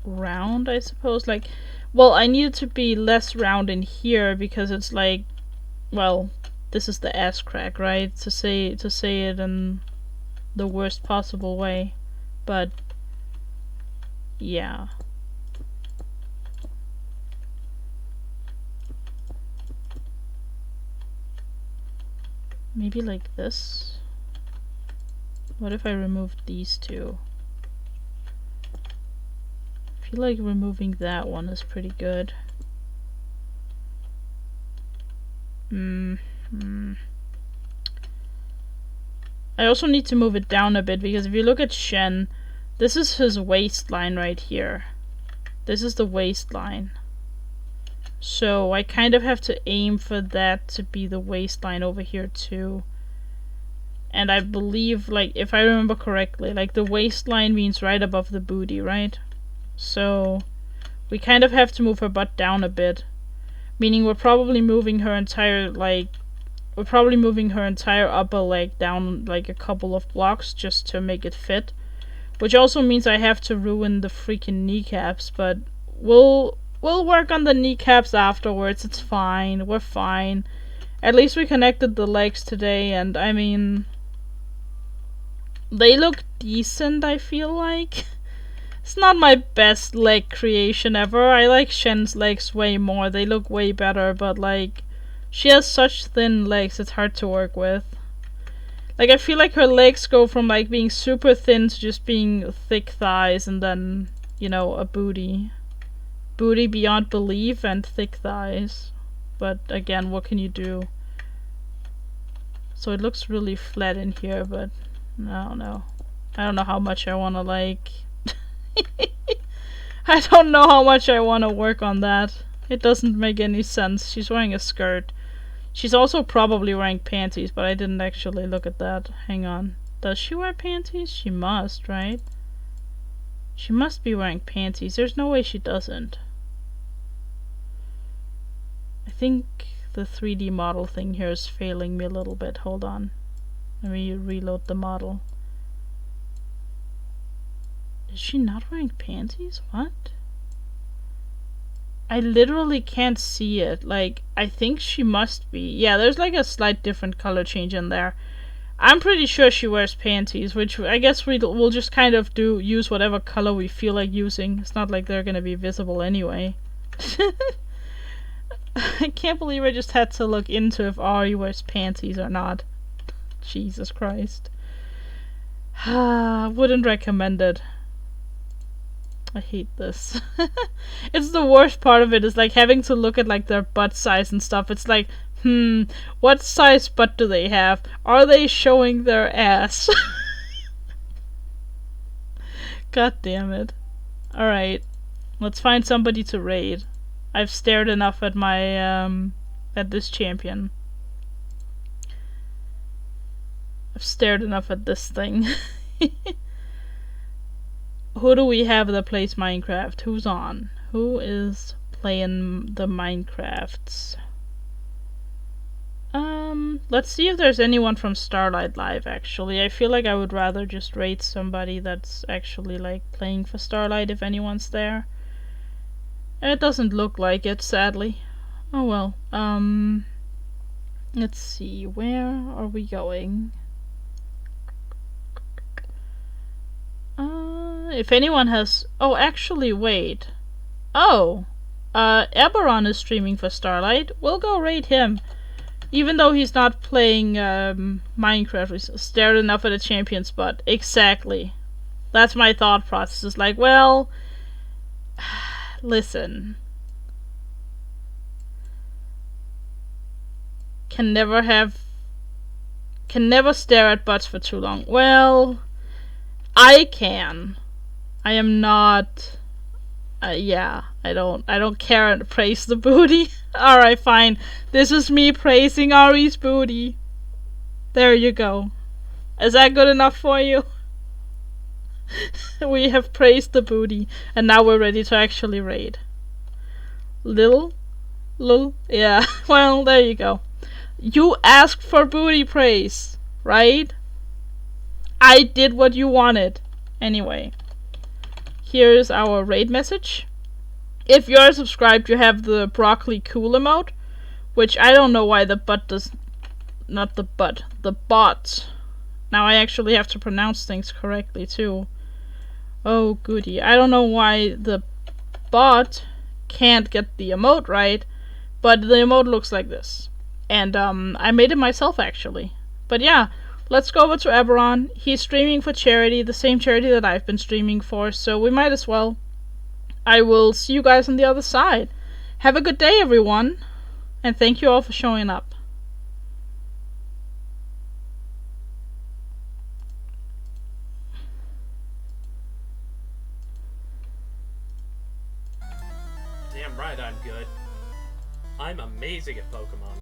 S1: round, I suppose. Like, well, I need it to be less round in here because it's like, well, this is the ass crack, right? To say it in the worst possible way, but yeah. Maybe like this. What if I removed these two? I feel like removing that one is pretty good. I also need to move it down a bit, because if you look at Shen, this is his waistline right here. This is the waistline. So I kind of have to aim for that to be the waistline over here too. And I believe, like, if I remember correctly, like the waistline means right above the booty, right? So we kind of have to move her butt down a bit. Meaning we're probably moving her entire, like, upper leg down like a couple of blocks just to make it fit. Which also means I have to ruin the freaking kneecaps, but we'll work on the kneecaps afterwards. It's fine. We're fine. At least we connected the legs today, and I mean, they look decent, I feel like. It's not my best leg creation ever. I like Shen's legs way more. They look way better, but like, she has such thin legs, it's hard to work with. Like, I feel like her legs go from like being super thin to just being thick thighs, and then, you know, a booty. Booty beyond belief and thick thighs. But again, what can you do? So it looks really flat in here, but I don't know. I don't know how much I want to like... I don't know how much I want to work on that. It doesn't make any sense. She's wearing a skirt. She's also probably wearing panties, but I didn't actually look at that. Hang on. Does she wear panties? She must, right? She must be wearing panties. There's no way she doesn't. I think the 3D model thing here is failing me a little bit. Hold on. Let me reload the model. Is she not wearing panties? What? I literally can't see it. Like, I think she must be. Yeah, there's like a slight different color change in there. I'm pretty sure she wears panties, which I guess we'll just kind of use whatever color we feel like using. It's not like they're gonna be visible anyway. I can't believe I just had to look into if Ahri wears panties or not. Jesus Christ. Wouldn't recommend it. I hate this. It's the worst part of it, is like having to look at like their butt size and stuff. It's like, what size butt do they have? Are they showing their ass? God damn it. Alright. Let's find somebody to raid. I've stared enough at my, at this champion. I've stared enough at this thing. Who do we have that plays Minecraft? Who's on? Who is playing the Minecrafts? Let's see if there's anyone from Starlight Live, actually. I feel like I would rather just raid somebody that's actually, like, playing for Starlight if anyone's there. It doesn't look like it, sadly. Oh well. Let's see. Where are we going? If anyone has... Oh, actually, wait. Oh! Eberron is streaming for Starlight. We'll go raid him. Even though he's not playing Minecraft, we stared enough at a champion spot. Exactly. That's my thought process. It's like, well... listen. Can never stare at butts for too long. Well... I can. I am not... yeah, I don't care and praise the booty. Alright, fine. This is me praising Ahri's booty. There you go. Is that good enough for you? We have praised the booty, and now we're ready to actually raid. Lil? Yeah, well, there you go. You asked for booty praise, right? I did what you wanted. Anyway. Here's our raid message. If you're subscribed, you have the broccoli cool emote, which I don't know why the butt does... Not the butt. The bot. Now I actually have to pronounce things correctly, too. Oh, goody. I don't know why the bot can't get the emote right, but the emote looks like this. And, I made it myself, actually. But yeah, let's go over to Eberron. He's streaming for charity, the same charity that I've been streaming for, so we might as well. I will see you guys on the other side. Have a good day, everyone, and thank you all for showing up.
S2: Damn right I'm good. I'm amazing at Pokemon.